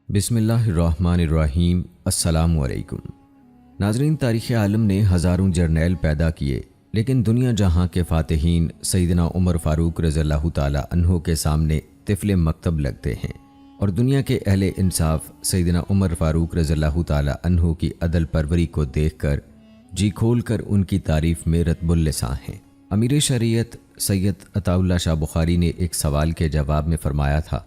بسم اللہ الرحمن الرحیم۔ السلام علیکم ناظرین، تاریخ عالم نے ہزاروں جرنیل پیدا کیے، لیکن دنیا جہاں کے فاتحین سیدنا عمر فاروق رضی اللہ تعالی عنہ کے سامنے طفل مکتب لگتے ہیں، اور دنیا کے اہل انصاف سیدنا عمر فاروق رضی اللہ تعالی عنہ کی عدل پروری کو دیکھ کر جی کھول کر ان کی تعریف میں رطب اللسان ہیں۔ امیر شریعت سید عطا اللہ شاہ بخاری نے ایک سوال کے جواب میں فرمایا تھا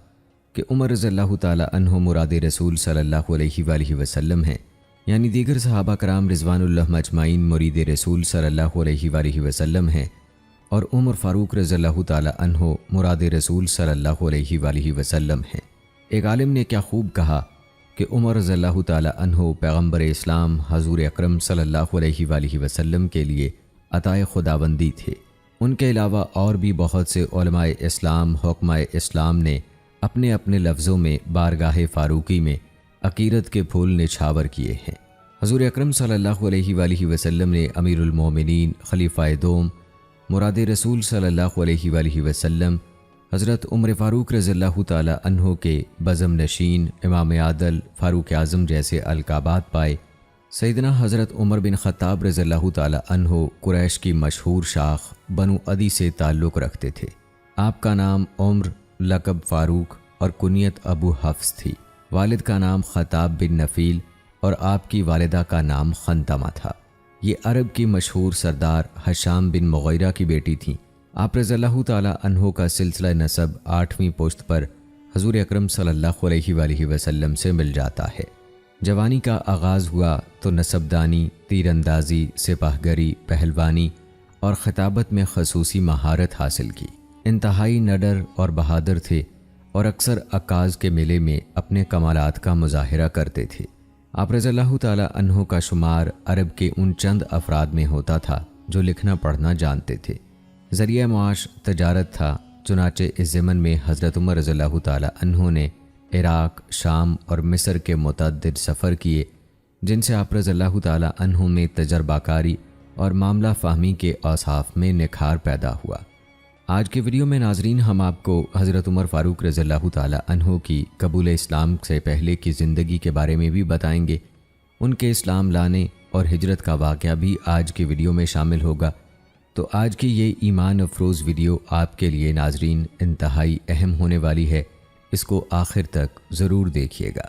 کہ عمر رضی اللہ تعالی عنہ مراد رسول صلی اللہ علیہ وآلہ وسلم ہیں، یعنی دیگر صحابہ کرام رضوان اللہ مجمعین مرید رسول صلی اللہ علیہ وآلہ وسلم ہیں، اور عمر فاروق رضی اللہ تعالی عنہ مراد رسول صلی اللہ علیہ وآلہ وسلم ہیں۔ ایک عالم نے کیا خوب کہا کہ عمر رضی اللہ تعالی عنہ پیغمبر اسلام حضور اکرم صلی اللہ علیہ وآلہ وسلم کے لیے عطائے خداوندی تھے۔ ان کے علاوہ اور بھی بہت سے علماء اسلام حکماء اسلام نے اپنے اپنے لفظوں میں بارگاہ فاروقی میں عقیدت کے پھول نچھاور کیے ہیں۔ حضور اکرم صلی اللہ علیہ وآلہ وسلم نے امیر المومنین خلیفہ دوم مراد رسول صلی اللہ علیہ وآلہ وسلم حضرت عمر فاروق رضی اللہ تعالی عنہ کے بزم نشین، امام عادل، فاروق اعظم جیسے القابات پائے۔ سیدنا حضرت عمر بن خطاب رضی اللہ تعالی عنہ قریش کی مشہور شاخ بنو عدی سے تعلق رکھتے تھے۔ آپ کا نام عمر، لقب فاروق اور کنیت ابو حفص تھی۔ والد کا نام خطاب بن نفیل اور آپ کی والدہ کا نام خنتمہ تھا۔ یہ عرب کی مشہور سردار حشام بن مغیرہ کی بیٹی تھیں۔ آپ رضی اللہ تعالی عنہ کا سلسلہ نسب 8ویں پشت پر حضور اکرم صلی اللہ علیہ وآلہ وسلم سے مل جاتا ہے۔ جوانی کا آغاز ہوا تو نسب دانی، تیر اندازی، سپاہ گری، پہلوانی اور خطابت میں خصوصی مہارت حاصل کی۔ انتہائی نڈر اور بہادر تھے اور اکثر عکاظ کے میلے میں اپنے کمالات کا مظاہرہ کرتے تھے۔ آپ رضی اللہ تعالی عنہ کا شمار عرب کے ان چند افراد میں ہوتا تھا جو لکھنا پڑھنا جانتے تھے۔ ذریعہ معاش تجارت تھا، چنانچہ اس ضمن میں حضرت عمر رضی اللہ تعالی عنہ نے عراق، شام اور مصر کے متعدد سفر کیے، جن سے آپ رضی اللہ تعالی عنہ میں تجربہ کاری اور معاملہ فہمی کے اوصاف میں نکھار پیدا ہوا۔ آج کے ویڈیو میں ناظرین ہم آپ کو حضرت عمر فاروق رضی اللہ تعالی عنہ کی قبول اسلام سے پہلے کی زندگی کے بارے میں بھی بتائیں گے۔ ان کے اسلام لانے اور ہجرت کا واقعہ بھی آج کے ویڈیو میں شامل ہوگا۔ تو آج کی یہ ایمان افروز ویڈیو آپ کے لیے ناظرین انتہائی اہم ہونے والی ہے، اس کو آخر تک ضرور دیکھیے گا۔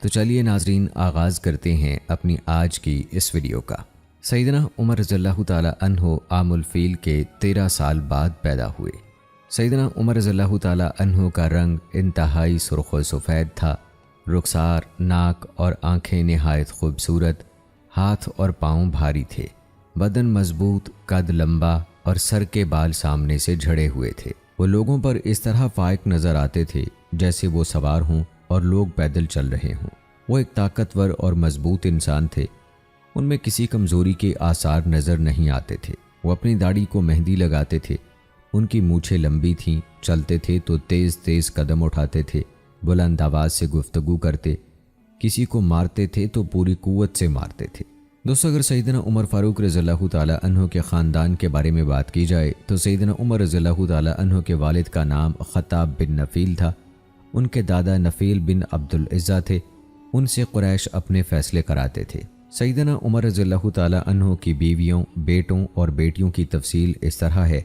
تو چلیے ناظرین آغاز کرتے ہیں اپنی آج کی اس ویڈیو کا۔ سیدنا عمر رضی اللہ تعالی عنہ عام الفیل کے 13 سال بعد پیدا ہوئے۔ سیدنا عمر رضی اللہ تعالی عنہ کا رنگ انتہائی سرخ و سفید تھا۔ رخسار، ناک اور آنکھیں نہایت خوبصورت، ہاتھ اور پاؤں بھاری تھے، بدن مضبوط، قد لمبا اور سر کے بال سامنے سے جھڑے ہوئے تھے۔ وہ لوگوں پر اس طرح فائق نظر آتے تھے جیسے وہ سوار ہوں اور لوگ پیدل چل رہے ہوں۔ وہ ایک طاقتور اور مضبوط انسان تھے۔ ان میں کسی کمزوری کے آثار نظر نہیں آتے تھے۔ وہ اپنی داڑھی کو مہندی لگاتے تھے۔ ان کی مونچھیں لمبی تھیں، چلتے تھے تو تیز تیز قدم اٹھاتے تھے، بلند آواز سے گفتگو کرتے، کسی کو مارتے تھے تو پوری قوت سے مارتے تھے۔ دوستو، اگر سیدنا عمر فاروق رضی اللہ تعالی عنہ کے خاندان کے بارے میں بات کی جائے تو سیدنا عمر رضی اللہ تعالی عنہ کے والد کا نام خطاب بن نفیل تھا۔ ان کے دادا نفیل بن عبد العزہ تھے۔ ان سے قریش اپنے فیصلے کراتے تھے۔ سیدنا عمر رضی اللہ تعالی عنہ کی بیویوں، بیٹوں اور بیٹیوں کی تفصیل اس طرح ہے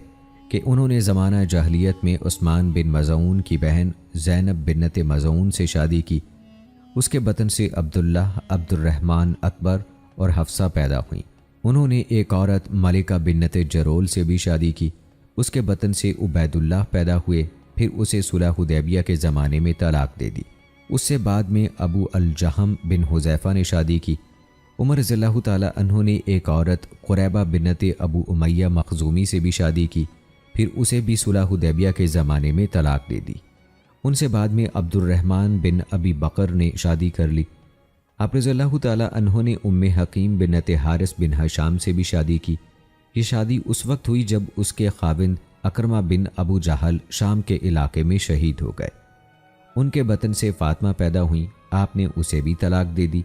کہ انہوں نے زمانہ جاہلیت میں عثمان بن مظعون کی بہن زینب بنت مظعون سے شادی کی۔ اس کے بطن سے عبداللہ، عبد الرحمن اکبر اور حفصہ پیدا ہوئیں۔ انہوں نے ایک عورت ملکہ بنت جرول سے بھی شادی کی۔ اس کے بطن سے عبید اللہ پیدا ہوئے، پھر اسے صلح حدیبیہ کے زمانے میں طلاق دے دی۔ اس سے بعد میں ابو الجہم بن حذیفہ نے شادی کی۔ عمر رضی اللہ تعالی عنہ نے ایک عورت قریبہ بنت ابو امیہ مخزومی سے بھی شادی کی، پھر اسے بھی صلح حدیبیہ کے زمانے میں طلاق دے دی۔ ان سے بعد میں عبد الرحمن بن ابی بکر نے شادی کر لی۔ آپ رضی اللہ تعالی عنہ نے ام حکیم بنت حارث بن حشام سے بھی شادی کی۔ یہ شادی اس وقت ہوئی جب اس کے خاوند اکرمہ بن ابو جہل شام کے علاقے میں شہید ہو گئے۔ ان کے بطن سے فاطمہ پیدا ہوئیں، آپ نے اسے بھی طلاق دے دی۔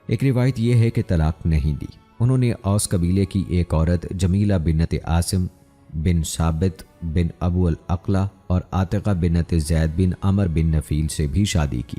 ایک روایت یہ ہے کہ طلاق نہیں دی۔ انہوں نے اوس قبیلے کی ایک عورت جمیلہ بنت عاصم بن ثابت بن ابو الاقلہ اور عاتقہ بنت زید بن عمر بن نفیل سے بھی شادی کی۔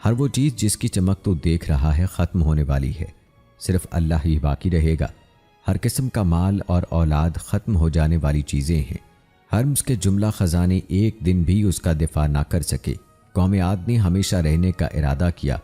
ہر وہ چیز جس کی چمک تو دیکھ رہا ہے ختم ہونے والی ہے، صرف اللہ ہی باقی رہے گا۔ ہر قسم کا مال اور اولاد ختم ہو جانے والی چیزیں ہیں۔ حرمز کے جملہ خزانے ایک دن بھی اس کا دفاع نہ کر سکے۔ قوم عاد نے ہمیشہ رہنے کا ارادہ کیا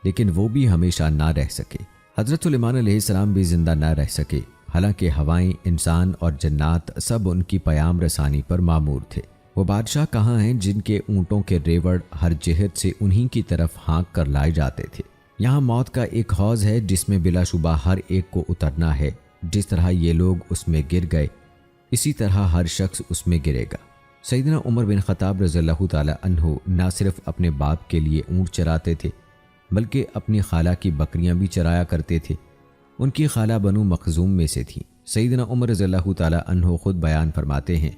لیکن وہ بھی ہمیشہ نہ رہ سکے۔ حضرت سلیمان علیہ السلام بھی زندہ نہ رہ سکے، حالانکہ ہوائیں، انسان اور جنات سب ان کی پیام رسانی پر مامور تھے۔ وہ بادشاہ کہاں ہیں جن کے اونٹوں کے ریوڑ ہر جہت سے انہی کی طرف ہانک کر لائے جاتے تھے؟ یہاں موت کا ایک حوض ہے جس میں بلا شبہ ہر ایک کو اترنا ہے۔ جس طرح یہ لوگ اس میں گر گئے اسی طرح ہر شخص اس میں گرے گا۔ سیدنا عمر بن خطاب رضی اللہ تعالی عنہ نہ صرف اپنے باپ کے لیے اونٹ چراتے تھے بلکہ اپنی خالہ کی بکریاں بھی چرایا کرتے تھے۔ ان کی خالہ بنو مخزوم میں سے تھیں۔ سیدنا عمر رضی اللہ تعالی عنہ خود بیان فرماتے ہیں،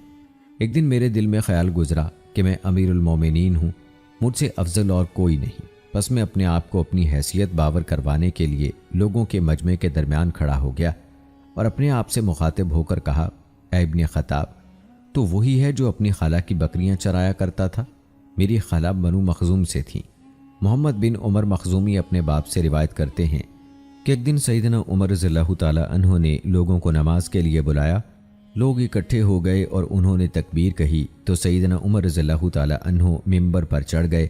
ایک دن میرے دل میں خیال گزرا کہ میں امیر المومنین ہوں، مجھ سے افضل اور کوئی نہیں۔ بس میں اپنے آپ کو اپنی حیثیت باور کروانے کے لیے لوگوں کے مجمع کے درمیان کھڑا ہو گیا اور اپنے آپ سے مخاطب ہو کر کہا، اے ابن خطاب، تو وہی ہے جو اپنی خالہ کی بکریاں چرایا کرتا تھا؟ میری خالہ بنو مخزوم سے تھیں۔ محمد بن عمر مخزومی اپنے باپ سے روایت کرتے ہیں کہ ایک دن سیدنا عمر رضی اللہ تعالی عنہ نے لوگوں کو نماز کے لیے بلایا۔ لوگ اکٹھے ہو گئے اور انہوں نے تکبیر کہی تو سیدنا عمر رضی اللہ تعالی عنہ ممبر پر چڑھ گئے،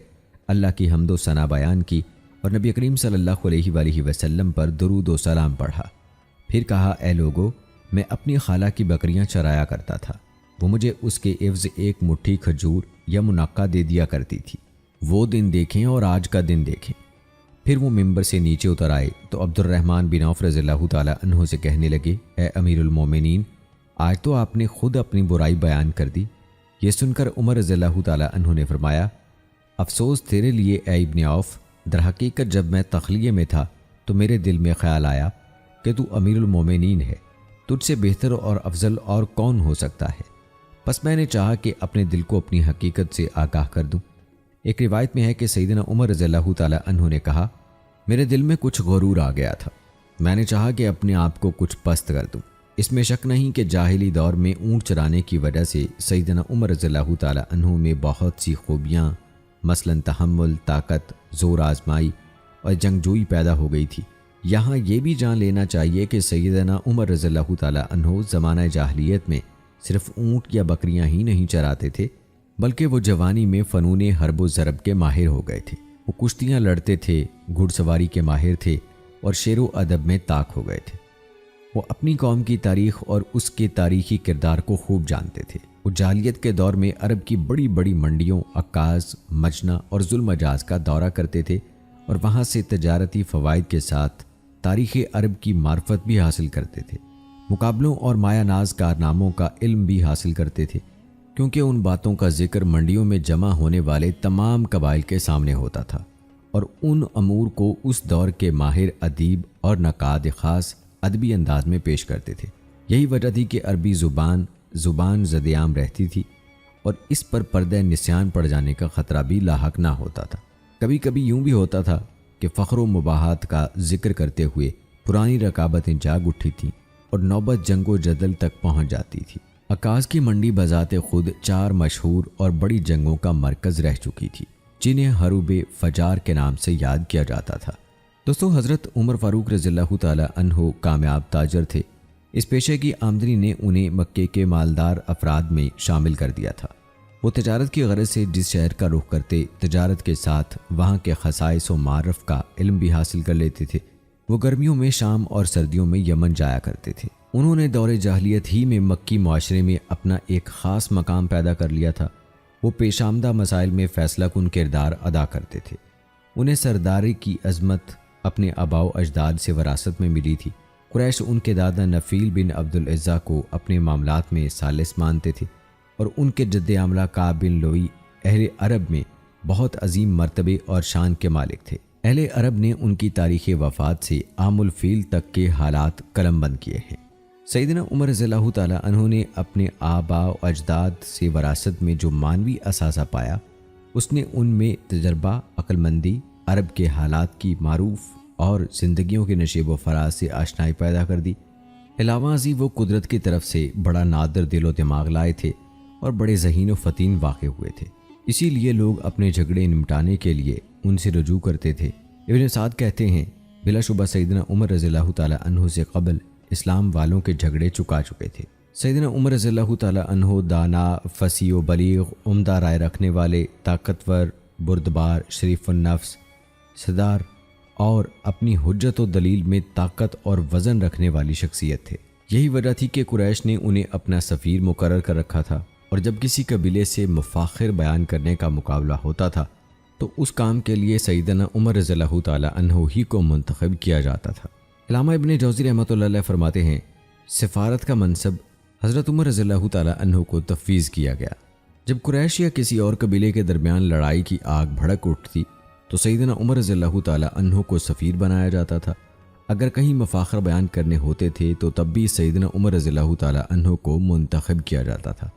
اللہ کی حمد و ثنا بیان کی اور نبی کریم صلی اللہ علیہ وآلہ وسلم پر درود و سلام پڑھا۔ پھر کہا، اے لوگو، میں اپنی خالہ کی بکریاں چرایا کرتا تھا، وہ مجھے اس کے عوض ایک مٹھی کھجور یا منقع دے دیا کرتی تھی۔ وہ دن دیکھیں اور آج کا دن دیکھیں۔ پھر وہ ممبر سے نیچے اتر آئے تو عبد الرحمن بن عوف رضی اللہ تعالی عنہ سے کہنے لگے، اے امیر المومنین، آج تو آپ نے خود اپنی برائی بیان کر دی۔ یہ سن کر عمر رضی اللہ تعالی عنہ نے فرمایا، افسوس تیرے لیے اے ابن عوف، در حقیقت جب میں تخلیے میں تھا تو میرے دل میں خیال آیا کہ تو امیر المومنین ہے، تجھ سے بہتر اور افضل اور کون ہو سکتا ہے؟ بس میں نے چاہا کہ اپنے دل کو اپنی حقیقت سے آگاہ کر دوں۔ ایک روایت میں ہے کہ سیدنا عمر رضی اللہ تعالی عنہ نے کہا، میرے دل میں کچھ غرور آ گیا تھا، میں نے چاہا کہ اپنے آپ کو کچھ پست کر دوں۔ اس میں شک نہیں کہ جاہلی دور میں اونٹ چرانے کی وجہ سے سیدنا عمر رضی اللہ تعالی عنہ میں بہت سی خوبیاں مثلاً تحمل، طاقت، زور آزمائی اور جنگجوئی پیدا ہو گئی تھی۔ یہاں یہ بھی جان لینا چاہیے کہ سیدنا عمر رضی اللہ تعالی عنہ زمانہ جاہلیت میں صرف اونٹ یا بکریاں ہی نہیں چراتے تھے بلکہ وہ جوانی میں فنون حرب و ضرب کے ماہر ہو گئے تھے۔ وہ کشتیاں لڑتے تھے، گھڑ سواری کے ماہر تھے اور شعر و ادب میں طاق ہو گئے تھے۔ وہ اپنی قوم کی تاریخ اور اس کے تاریخی کردار کو خوب جانتے تھے۔ وہ جاہلیت کے دور میں عرب کی بڑی بڑی منڈیوں، عکاظ، مجنہ اور ذوالمجاز مجاز کا دورہ کرتے تھے اور وہاں سے تجارتی فوائد کے ساتھ تاریخ عرب کی معرفت بھی حاصل کرتے تھے۔ مقابلوں اور مایہ ناز کارناموں کا علم بھی حاصل کرتے تھے، کیونکہ ان باتوں کا ذکر منڈیوں میں جمع ہونے والے تمام قبائل کے سامنے ہوتا تھا اور ان امور کو اس دور کے ماہر ادیب اور نقاد خاص ادبی انداز میں پیش کرتے تھے۔ یہی وجہ تھی کہ عربی زبان زدعام رہتی تھی اور اس پر پردہ نسیان پڑ جانے کا خطرہ بھی لاحق نہ ہوتا تھا۔ کبھی کبھی یوں بھی ہوتا تھا کہ فخر و مباحات کا ذکر کرتے ہوئے پرانی رکابتیں جاگ اٹھی تھیں اور نوبت جنگ و جدل تک پہنچ جاتی تھی۔ عکاظ کی منڈی بذات خود 4 مشہور اور بڑی جنگوں کا مرکز رہ چکی تھی، جنہیں حروب فجار کے نام سے یاد کیا جاتا تھا۔ دوستو، حضرت عمر فاروق رضی اللہ تعالی عنہ کامیاب تاجر تھے۔ اس پیشے کی آمدنی نے انہیں مکے کے مالدار افراد میں شامل کر دیا تھا۔ وہ تجارت کی غرض سے جس شہر کا رخ کرتے، تجارت کے ساتھ وہاں کے خصائص و معرف کا علم بھی حاصل کر لیتے تھے۔ وہ گرمیوں میں شام اور سردیوں میں یمن جایا کرتے تھے۔ انہوں نے دور جاہلیت ہی میں مکی معاشرے میں اپنا ایک خاص مقام پیدا کر لیا تھا۔ وہ پیش آمدہ مسائل میں فیصلہ کن کردار ادا کرتے تھے۔ انہیں سرداری کی عظمت اپنے آباء و اجداد سے وراثت میں ملی تھی۔ قریش ان کے دادا نفیل بن عبد العزہ کو اپنے معاملات میں ثالث مانتے تھے اور ان کے جد عملہ کعب بن لوئی اہل عرب میں بہت عظیم مرتبے اور شان کے مالک تھے۔ اہل عرب نے ان کی تاریخ وفات سے عام الفیل تک کے حالات قلم بند کیے ہیں۔ سیدنا عمر رضی اللہ تعالی عنہ نے اپنے آباء و اجداد سے وراثت میں جو معنوی اثاثہ پایا، اس نے ان میں تجربہ، عقل مندی، عرب کے حالات کی معروف اور زندگیوں کے نشیب و فراز سے آشنائی پیدا کر دی۔ علاوہ ازیں وہ قدرت کی طرف سے بڑا نادر دل و دماغ لائے تھے اور بڑے ذہین و فطین واقع ہوئے تھے۔ اسی لیے لوگ اپنے جھگڑے نمٹانے کے لیے ان سے رجوع کرتے تھے۔ ابن سعد کہتے ہیں بلا شبہ سیدنا عمر رضی اللہ تعالیٰ عنہ سے قبل اسلام والوں کے جھگڑے چکا چکے تھے۔ سیدنا عمر رضی اللہ تعالیٰ عنہ دانا، فصیح و بلیغ، عمدہ رائے رکھنے والے، طاقتور، بردبار، شریف النفس، صدار اور اپنی حجت و دلیل میں طاقت اور وزن رکھنے والی شخصیت تھے۔ یہی وجہ تھی کہ قریش نے انہیں اپنا سفیر مقرر کر رکھا تھا، اور جب کسی قبیلے سے مفاخر بیان کرنے کا مقابلہ ہوتا تھا تو اس کام کے لیے سیدنا عمر رضی اللہ تعالیٰ عنہ ہی کو منتخب کیا جاتا تھا۔ علامہ ابن جوزی رحمۃ اللہ علیہ فرماتے ہیں سفارت کا منصب حضرت عمر رضی اللہ تعالیٰ عنہ کو تفویض کیا گیا۔ جب قریش یا کسی اور قبیلے کے درمیان لڑائی کی آگ بھڑک اٹھتی تو سیدنا عمر رضی اللہ تعالیٰ عنہ کو سفیر بنایا جاتا تھا۔ اگر کہیں مفاخر بیان کرنے ہوتے تھے تو تب بھی سیدنا عمر رضی اللہ تعالیٰ عنہ کو منتخب کیا جاتا تھا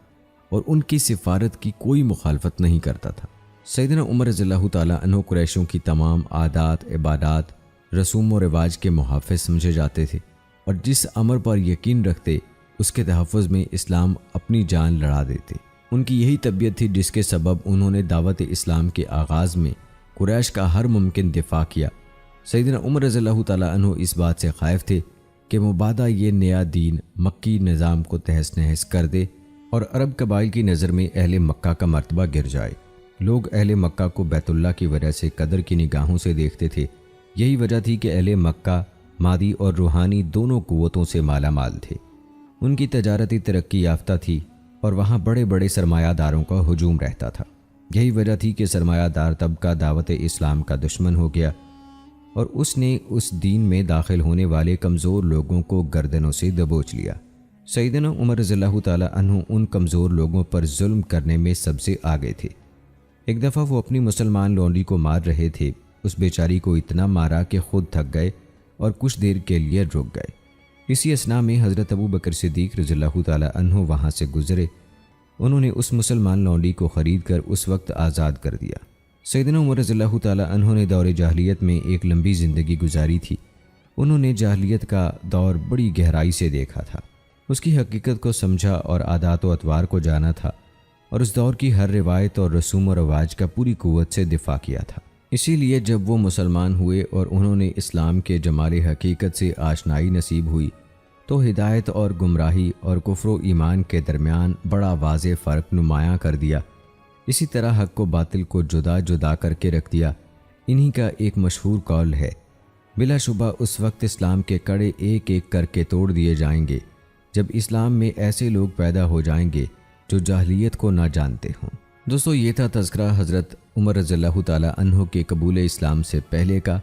اور ان کی سفارت کی کوئی مخالفت نہیں کرتا تھا۔ سیدنا عمر رضی اللہ تعالیٰ عنہ قریشوں کی تمام عادات، عبادات، رسوم و رواج کے محافظ سمجھے جاتے تھے، اور جس امر پر یقین رکھتے اس کے تحفظ میں اسلام اپنی جان لڑا دیتے۔ ان کی یہی طبیعت تھی جس کے سبب انہوں نے دعوت اسلام کے آغاز میں قریش کا ہر ممکن دفاع کیا۔ سیدنا عمر رضی اللہ تعالیٰ عنہ اس بات سے خائف تھے کہ مبادا یہ نیا دین مکی نظام کو تہس نہس کر دے اور عرب قبائل کی نظر میں اہل مکہ کا مرتبہ گر جائے۔ لوگ اہل مکہ کو بیت اللہ کی وجہ سے قدر کی نگاہوں سے دیکھتے تھے۔ یہی وجہ تھی کہ اہل مکہ مادی اور روحانی دونوں قوتوں سے مالا مال تھے۔ ان کی تجارتی ترقی یافتہ تھی اور وہاں بڑے بڑے سرمایہ داروں کا ہجوم رہتا تھا۔ یہی وجہ تھی کہ سرمایہ دار طبقہ دعوت اسلام کا دشمن ہو گیا اور اس نے اس دین میں داخل ہونے والے کمزور لوگوں کو گردنوں سے دبوچ لیا۔ سیدنا عمر رضی اللہ تعالیٰ عنہ ان کمزور لوگوں پر ظلم کرنے میں سب سے آگے تھے۔ ایک دفعہ وہ اپنی مسلمان لونڈی کو مار رہے تھے۔ اس بیچاری کو اتنا مارا کہ خود تھک گئے اور کچھ دیر کے لیے رک گئے۔ اسی اثناء میں حضرت ابو بکر صدیق رضی اللہ تعالیٰ عنہ وہاں سے گزرے۔ انہوں نے اس مسلمان لونڈی کو خرید کر اس وقت آزاد کر دیا۔ سیدنا عمر رضی اللہ تعالیٰ عنہ نے دور جاہلیت میں ایک لمبی زندگی گزاری تھی۔ انہوں نے جاہلیت کا دور بڑی گہرائی سے دیکھا تھا، اس کی حقیقت کو سمجھا اور عادات و اطوار کو جانا تھا، اور اس دور کی ہر روایت اور رسوم و رواج کا پوری قوت سے دفاع کیا تھا۔ اسی لیے جب وہ مسلمان ہوئے اور انہوں نے اسلام کے جمال حقیقت سے آشنائی نصیب ہوئی تو ہدایت اور گمراہی اور کفر و ایمان کے درمیان بڑا واضح فرق نمایاں کر دیا۔ اسی طرح حق و باطل کو جدا جدا کر کے رکھ دیا۔ انہی کا ایک مشہور قول ہے، بلا شبہ اس وقت اسلام کے کڑے ایک ایک کر کے توڑ دیے جائیں گے جب اسلام میں ایسے لوگ پیدا ہو جائیں گے جو جاہلیت کو نہ جانتے ہوں۔ دوستو، یہ تھا تذکرہ حضرت عمر رضی اللہ تعالیٰ عنہ کے قبول اسلام سے پہلے کا۔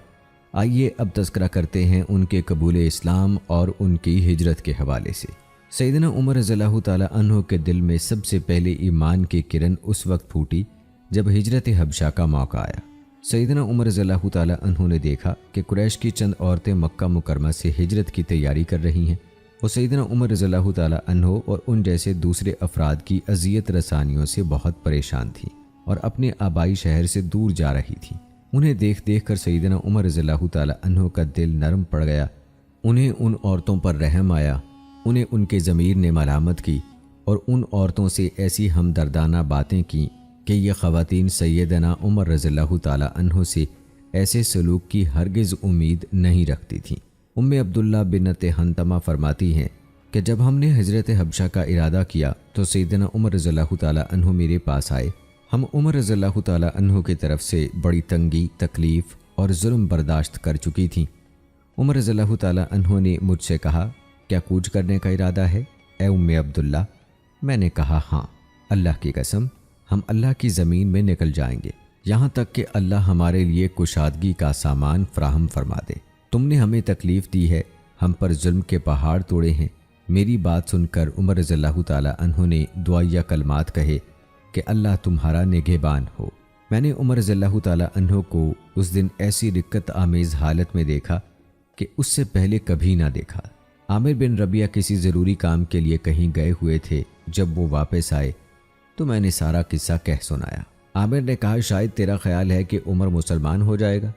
آئیے اب تذکرہ کرتے ہیں ان کے قبول اسلام اور ان کی ہجرت کے حوالے سے۔ سیدنا عمر رضی اللہ تعالیٰ عنہ کے دل میں سب سے پہلے ایمان کی کرن اس وقت پھوٹی جب ہجرت حبشہ کا موقع آیا۔ سیدنا عمر رضی اللہ تعالیٰ عنہ نے دیکھا کہ قریش کی چند عورتیں مکہ مکرمہ سے ہجرت کی تیاری کر رہی ہیں۔ وہ سیدنا عمر رضی اللہ تعالیٰ عنہ اور ان جیسے دوسرے افراد کی اذیت رسانیوں سے بہت پریشان تھیں اور اپنے آبائی شہر سے دور جا رہی تھیں۔ انہیں دیکھ دیکھ کر سیدنا عمر رضی اللہ تعالیٰ عنہ کا دل نرم پڑ گیا۔ انہیں ان عورتوں پر رحم آیا، انہیں ان کے ضمیر نے ملامت کی اور ان عورتوں سے ایسی ہمدردانہ باتیں کیں کہ یہ خواتین سیدنا عمر رضی اللہ تعالیٰ عنہ سے ایسے سلوک کی ہرگز امید نہیں رکھتی تھیں۔ عبداللہ بنت حنتمہ فرماتی ہیں کہ جب ہم نے ہجرت حبشہ کا ارادہ کیا تو سیدنا عمر رضی اللہ تعالیٰ عنہ میرے پاس آئے۔ ہم عمر رضی اللہ تعالیٰ عنہ کی طرف سے بڑی تنگی، تکلیف اور ظلم برداشت کر چکی تھیں۔ عمر رضی اللہ تعالیٰ عنہ نے مجھ سے کہا، کیا کوچ کرنے کا ارادہ ہے اے عبداللہ؟ میں نے کہا ہاں، اللہ کی قسم ہم اللہ کی زمین میں نکل جائیں گے یہاں تک کہ اللہ ہمارے لیے کشادگی کا سامان فراہم فرما دے۔ تم نے ہمیں تکلیف دی ہے، ہم پر ظلم کے پہاڑ توڑے ہیں۔ میری بات سن کر عمر رضی اللہ تعالیٰ عنہ نے دعائیہ کلمات کہے کہ اللہ تمہارا نگہبان ہو۔ میں نے عمر رضی اللہ تعالیٰ عنہ کو اس دن ایسی رقت آمیز حالت میں دیکھا کہ اس سے پہلے کبھی نہ دیکھا۔ عامر بن ربیعہ کسی ضروری کام کے لیے کہیں گئے ہوئے تھے۔ جب وہ واپس آئے تو میں نے سارا قصہ کہہ سنایا۔ عامر نے کہا، شاید تیرا خیال ہے کہ عمر مسلمان ہو جائے گا؟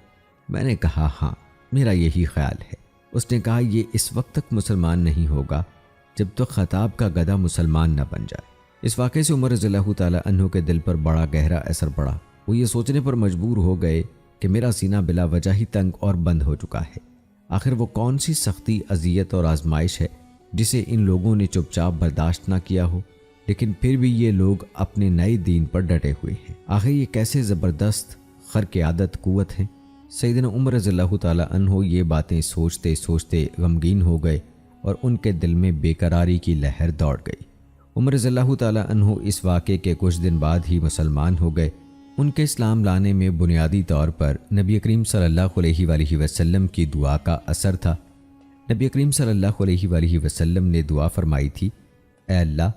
میں نے کہا ہاں، میرا یہی خیال ہے۔ اس نے کہا، یہ اس وقت تک مسلمان نہیں ہوگا جب تک خطاب کا گدھا مسلمان نہ بن جائے۔ اس واقعے سے عمر رضی اللہ تعالیٰ عنہ کے دل پر بڑا گہرا اثر پڑا۔ وہ یہ سوچنے پر مجبور ہو گئے کہ میرا سینہ بلا وجہ ہی تنگ اور بند ہو چکا ہے۔ آخر وہ کون سی سختی، اذیت اور آزمائش ہے جسے ان لوگوں نے چپ چاپ برداشت نہ کیا ہو، لیکن پھر بھی یہ لوگ اپنے نئے دین پر ڈٹے ہوئے ہیں۔ آخر یہ کیسے زبردست خرق عادت قوت ہیں۔ سیدنا عمر رضی اللہ تعالیٰ عنہ یہ باتیں سوچتے سوچتے غمگین ہو گئے اور ان کے دل میں بے قراری کی لہر دوڑ گئی۔ عمر رضی اللہ تعالیٰ عنہ اس واقعے کے کچھ دن بعد ہی مسلمان ہو گئے۔ ان کے اسلام لانے میں بنیادی طور پر نبی کریم صلی اللہ علیہ وآلہ وسلم کی دعا کا اثر تھا۔ نبی کریم صلی اللہ علیہ وآلہ وسلم نے دعا فرمائی تھی، اے اللہ،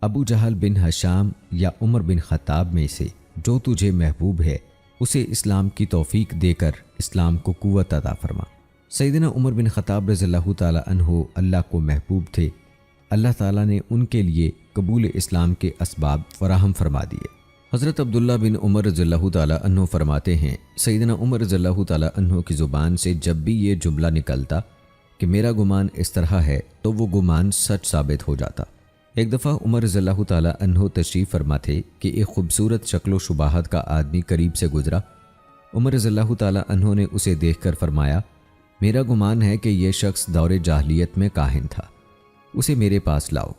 ابو جہل بن ہشام یا عمر بن خطاب میں سے جو تجھے محبوب ہے اسے اسلام کی توفیق دے کر اسلام کو قوت عطا فرما۔ سیدنا عمر بن خطاب رضی اللہ تعالیٰ عنہ اللہ کو محبوب تھے۔ اللہ تعالیٰ نے ان کے لیے قبول اسلام کے اسباب فراہم فرما دیے۔ حضرت عبداللہ بن عمر رضی اللہ تعالیٰ عنہ فرماتے ہیں، سیدنا عمر رضی اللہ تعالیٰ عنہ کی زبان سے جب بھی یہ جملہ نکلتا کہ میرا گمان اس طرح ہے تو وہ گمان سچ ثابت ہو جاتا۔ ایک دفعہ عمر رضی اللہ تعالیٰ عنہ تشریف فرما تھے کہ ایک خوبصورت شکل و شباہت کا آدمی قریب سے گزرا۔ عمر رضی اللہ تعالیٰ عنہ نے اسے دیکھ کر فرمایا، میرا گمان ہے کہ یہ شخص دور جاہلیت میں کاہن تھا، اسے میرے پاس لاؤ۔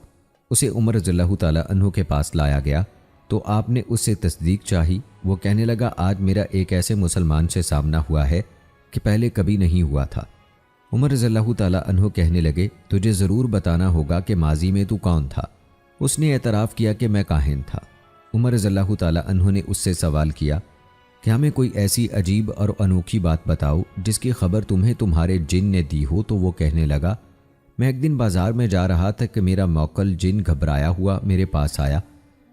اسے عمر رضی اللہ تعالیٰ عنہ کے پاس لایا گیا تو آپ نے اس سے تصدیق چاہی۔ وہ کہنے لگا، آج میرا ایک ایسے مسلمان سے سامنا ہوا ہے کہ پہلے کبھی نہیں ہوا تھا۔ عمر رضی اللہ تعالیٰ عنہ کہنے لگے، تجھے ضرور بتانا ہوگا کہ ماضی میں تو کون تھا۔ اس نے اعتراف کیا کہ میں کاہن تھا۔ عمر رضی اللہ تعالیٰ عنہ نے اس سے سوال کیا کہ ہمیں کوئی ایسی عجیب اور انوکھی بات بتاؤ جس کی خبر تمہیں تمہارے جن نے دی ہو۔ تو وہ کہنے لگا، میں ایک دن بازار میں جا رہا تھا کہ میرا موکل جن گھبرایا ہوا میرے پاس آیا۔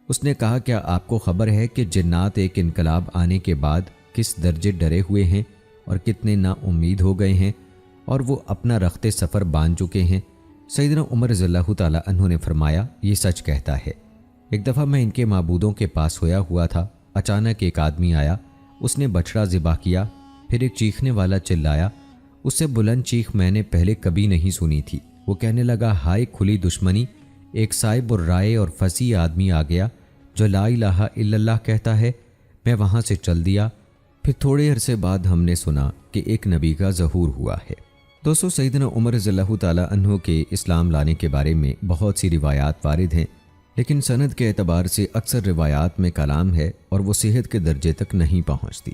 اس نے کہا، کیا آپ کو خبر ہے کہ جنات ایک انقلاب آنے کے بعد کس درجے ڈرے ہوئے ہیں اور کتنے نا امید ہو گئے ہیں اور وہ اپنا رخت سفر باندھ چکے ہیں؟ سیدنا عمر رضی اللہ تعالیٰ عنہ نے فرمایا، یہ سچ کہتا ہے۔ ایک دفعہ میں ان کے معبودوں کے پاس سویا ہوا تھا، اچانک ایک آدمی آیا، اس نے بچڑا ذبح کیا، پھر ایک چیخنے والا چلایا۔ اس سے بلند چیخ میں نے پہلے کبھی نہیں سنی تھی۔ وہ کہنے لگا، ہائے کھلی دشمنی! ایک صائب الرائے اور فصیح آدمی آ گیا جو لا الہ الا اللہ کہتا ہے۔ میں وہاں سے چل دیا۔ پھر تھوڑے عرصے بعد ہم نے سنا کہ ایک نبی کا ظہور ہوا ہے۔ دوستو، سیدنا عمر رضی اللہ تعالیٰ عنہ کے اسلام لانے کے بارے میں بہت سی روایات وارد ہیں، لیکن سند کے اعتبار سے اکثر روایات میں کلام ہے اور وہ صحت کے درجے تک نہیں پہنچتی۔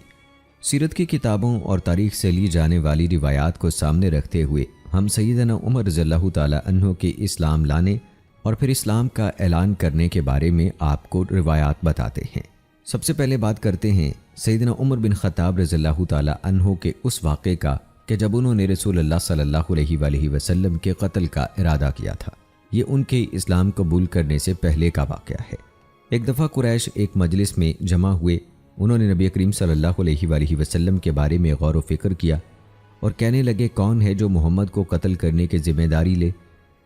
سیرت کی کتابوں اور تاریخ سے لی جانے والی روایات کو سامنے رکھتے ہوئے ہم سیدنا عمر رضی اللہ تعالیٰ عنہ کے اسلام لانے اور پھر اسلام کا اعلان کرنے کے بارے میں آپ کو روایات بتاتے ہیں۔ سب سے پہلے بات کرتے ہیں سیدنا عمر بن خطاب رضی اللہ تعالیٰ عنہ کے اس واقعے کا کہ جب انہوں نے رسول اللہ صلی اللہ علیہ وآلہ وسلم کے قتل کا ارادہ کیا تھا۔ یہ ان کے اسلام قبول کرنے سے پہلے کا واقعہ ہے۔ ایک دفعہ قریش ایک مجلس میں جمع ہوئے، انہوں نے نبی کریم صلی اللہ علیہ وآلہ وسلم کے بارے میں غور و فکر کیا اور کہنے لگے، کون ہے جو محمد کو قتل کرنے کی ذمہ داری لے؟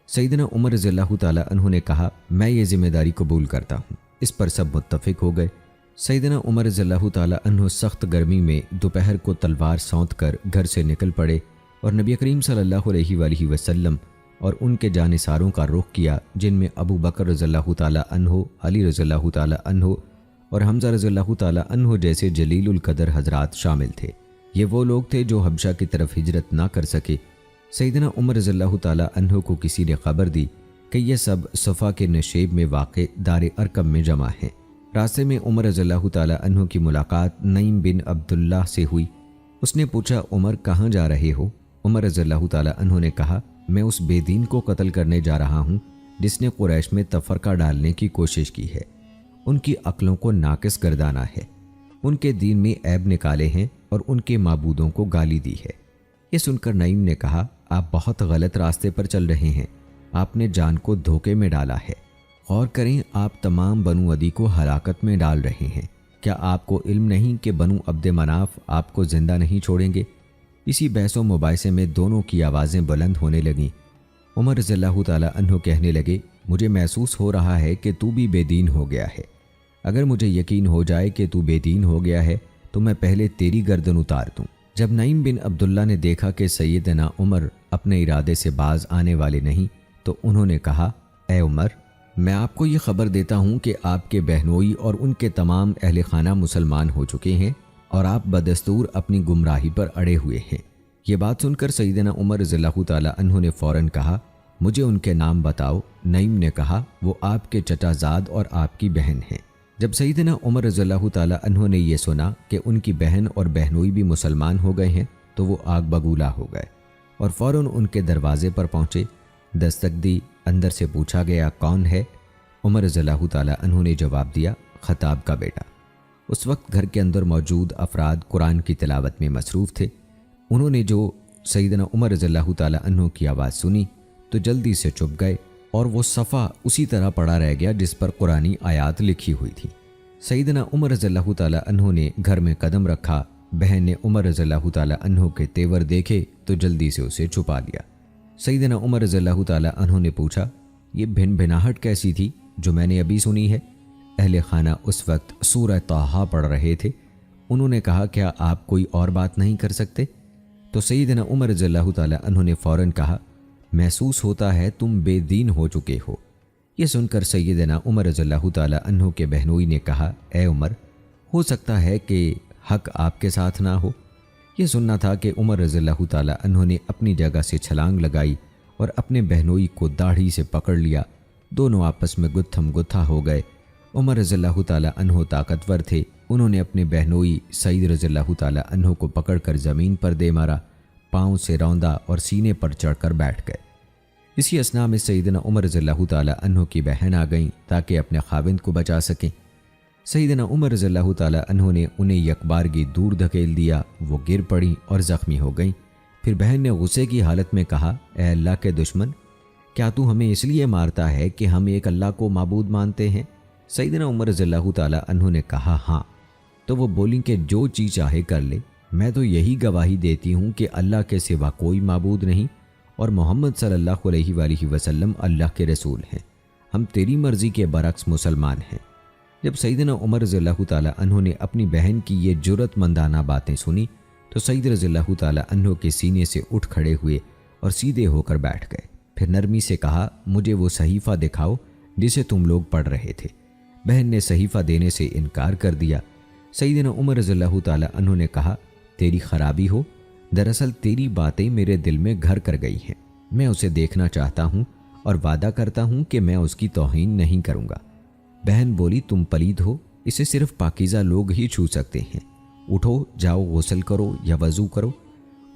سیدنا عمر رضی اللہ تعالیٰ عنہ نے کہا، میں یہ ذمہ داری قبول کرتا ہوں۔ اس پر سب متفق ہو گئے۔ سیدنا عمر رضی اللہ تعالیٰ عنہ سخت گرمی میں دوپہر کو تلوار سونت کر گھر سے نکل پڑے اور نبی کریم صلی اللہ علیہ وآلہ وسلم اور ان کے جانثاروں کا رخ کیا، جن میں ابو بکر رضی اللہ تعالیٰ عنہ، علی رضی اللہ تعالیٰ عنہ اور حمزہ رضی اللہ تعالیٰ عنہ جیسے جلیل القدر حضرات شامل تھے۔ یہ وہ لوگ تھے جو حبشہ کی طرف ہجرت نہ کر سکے۔ سیدنا عمر رضی اللہ تعالیٰ عنہ کو کسی نے خبر دی کہ یہ سب صفا کے نشیب میں واقع دار ارقم میں جمع ہیں۔ راستے میں عمر رضی اللہ تعالیٰ عنہ کی ملاقات نعیم بن عبداللہ سے ہوئی۔ اس نے پوچھا، عمر کہاں جا رہے ہو؟ عمر رضی اللہ تعالیٰ عنہ نے کہا، میں اس بے دین کو قتل کرنے جا رہا ہوں جس نے قریش میں تفرقہ ڈالنے کی کوشش کی ہے، ان کی عقلوں کو ناقص گردانا ہے، ان کے دین میں عیب نکالے ہیں اور ان کے معبودوں کو گالی دی ہے۔ یہ سن کر نعیم نے کہا، آپ بہت غلط راستے پر چل رہے ہیں، آپ نے جان کو دھوکے میں ڈالا ہے۔ غور کریں، آپ تمام بنو عدی کو ہلاکت میں ڈال رہے ہیں۔ کیا آپ کو علم نہیں کہ بنو عبد مناف آپ کو زندہ نہیں چھوڑیں گے؟ اسی بحث و مباحثے میں دونوں کی آوازیں بلند ہونے لگیں۔ عمر رضی اللہ تعالیٰ عنہ کہنے لگے، مجھے محسوس ہو رہا ہے کہ تو بھی بے دین ہو گیا ہے۔ اگر مجھے یقین ہو جائے کہ تو بے دین ہو گیا ہے تو میں پہلے تیری گردن اتار دوں۔ جب نعیم بن عبداللہ نے دیکھا کہ سیدنا عمر اپنے ارادے سے باز آنے والے نہیں تو انہوں نے کہا، اے عمر، میں آپ کو یہ خبر دیتا ہوں کہ آپ کے بہنوئی اور ان کے تمام اہل خانہ مسلمان ہو چکے ہیں اور آپ بدستور اپنی گمراہی پر اڑے ہوئے ہیں۔ یہ بات سن کر سیدنا عمر رضی اللہ تعالیٰ عنہ نے فوراً کہا مجھے ان کے نام بتاؤ۔ نعیم نے کہا وہ آپ کے چچا زاد اور آپ کی بہن ہیں۔ جب سیدنا عمر رضی اللہ تعالیٰ عنہ نے یہ سنا کہ ان کی بہن اور بہنوئی بھی مسلمان ہو گئے ہیں تو وہ آگ بگولا ہو گئے اور فوراً ان کے دروازے پر پہنچے۔ دستک دی، اندر سے پوچھا گیا کون ہے؟ عمر رضی اللہ تعالیٰ عنہ نے جواب دیا خطاب کا بیٹا۔ اس وقت گھر کے اندر موجود افراد قرآن کی تلاوت میں مصروف تھے۔ انہوں نے جو سیدنا عمر رضی اللہ تعالیٰ عنہ کی آواز سنی تو جلدی سے چپ گئے اور وہ صفحہ اسی طرح پڑا رہ گیا جس پر قرآنی آیات لکھی ہوئی تھی۔ سیدنا عمر رضی اللہ تعالیٰ عنہ نے گھر میں قدم رکھا۔ بہن نے عمر رضی اللہ تعالیٰ عنہ کے تیور دیکھے تو جلدی سے اسے چھپا لیا۔ سیدنا عمر رضی اللہ تعالیٰ عنہ نے پوچھا یہ بھن بھناہٹ کیسی تھی جو میں نے ابھی سنی ہے؟ اہل خانہ اس وقت سورہ طٰہٰ پڑھ رہے تھے۔ انہوں نے کہا کیا آپ کوئی اور بات نہیں کر سکتے؟ تو سیدنا عمر رضی اللہ تعالیٰ عنہ نے فوراً کہا محسوس ہوتا ہے تم بے دین ہو چکے ہو۔ یہ سن کر سیدنا عمر رضی اللہ تعالیٰ عنہ کے بہنوئی نے کہا اے عمر، ہو سکتا ہے کہ حق آپ کے ساتھ نہ ہو۔ یہ سننا تھا کہ عمر رضی اللہ تعالیٰ عنہ نے اپنی جگہ سے چھلانگ لگائی اور اپنے بہنوئی کو داڑھی سے پکڑ لیا۔ دونوں آپس میں گتھم گتھا ہو گئے۔ عمر رضی اللہ تعالیٰ عنہ طاقتور تھے۔ انہوں نے اپنے بہنوئی سعید رضی اللہ تعالیٰ عنہ کو پکڑ کر زمین پر دے مارا، پاؤں سے روندا اور سینے پر چڑھ کر بیٹھ گئے۔ اسی اثناء میں سیدنا عمر رضی اللہ تعالیٰ عنہ کی بہن آ گئیں تاکہ اپنے خاوند کو بچا سکیں۔ سیدنا عمر رضی اللہ تعالیٰ عنہ نے انہیں یکبارگی دور دھکیل دیا، وہ گر پڑیں اور زخمی ہو گئیں۔ پھر بہن نے غصے کی حالت میں کہا اے اللہ کے دشمن، کیا تو ہمیں اس لیے مارتا ہے کہ ہم ایک اللہ کو معبود مانتے ہیں؟ سیدنا عمر رضی اللہ تعالیٰ عنہ نے کہا ہاں۔ تو وہ بولیں کہ جو چیز چاہے کر لے، میں تو یہی گواہی دیتی ہوں کہ اللہ کے سوا کوئی معبود نہیں اور محمد صلی اللہ علیہ وآلہ وسلم اللہ کے رسول ہیں۔ ہم تیری مرضی کے برعکس مسلمان ہیں۔ جب سیدنا عمر رضی اللہ تعالیٰ عنہ نے اپنی بہن کی یہ جرأت مندانہ باتیں سنی تو سید رضی اللہ تعالیٰ عنہ کے سینے سے اٹھ کھڑے ہوئے اور سیدھے ہو کر بیٹھ گئے۔ پھر نرمی سے کہا مجھے وہ صحیفہ دکھاؤ جسے تم لوگ پڑھ رہے تھے۔ بہن نے صحیفہ دینے سے انکار کر دیا۔ سیدنا عمر رضی اللہ تعالیٰ عنہ نے کہا تیری خرابی ہو، دراصل تیری باتیں میرے دل میں گھر کر گئی ہیں۔ میں اسے دیکھنا چاہتا ہوں اور وعدہ کرتا ہوں کہ میں اس کی توہین نہیں کروں گا۔ بہن بولی تم پلید ہو، اسے صرف پاکیزہ لوگ ہی چھو سکتے ہیں۔ اٹھو، جاؤ غسل کرو یا وضو کرو۔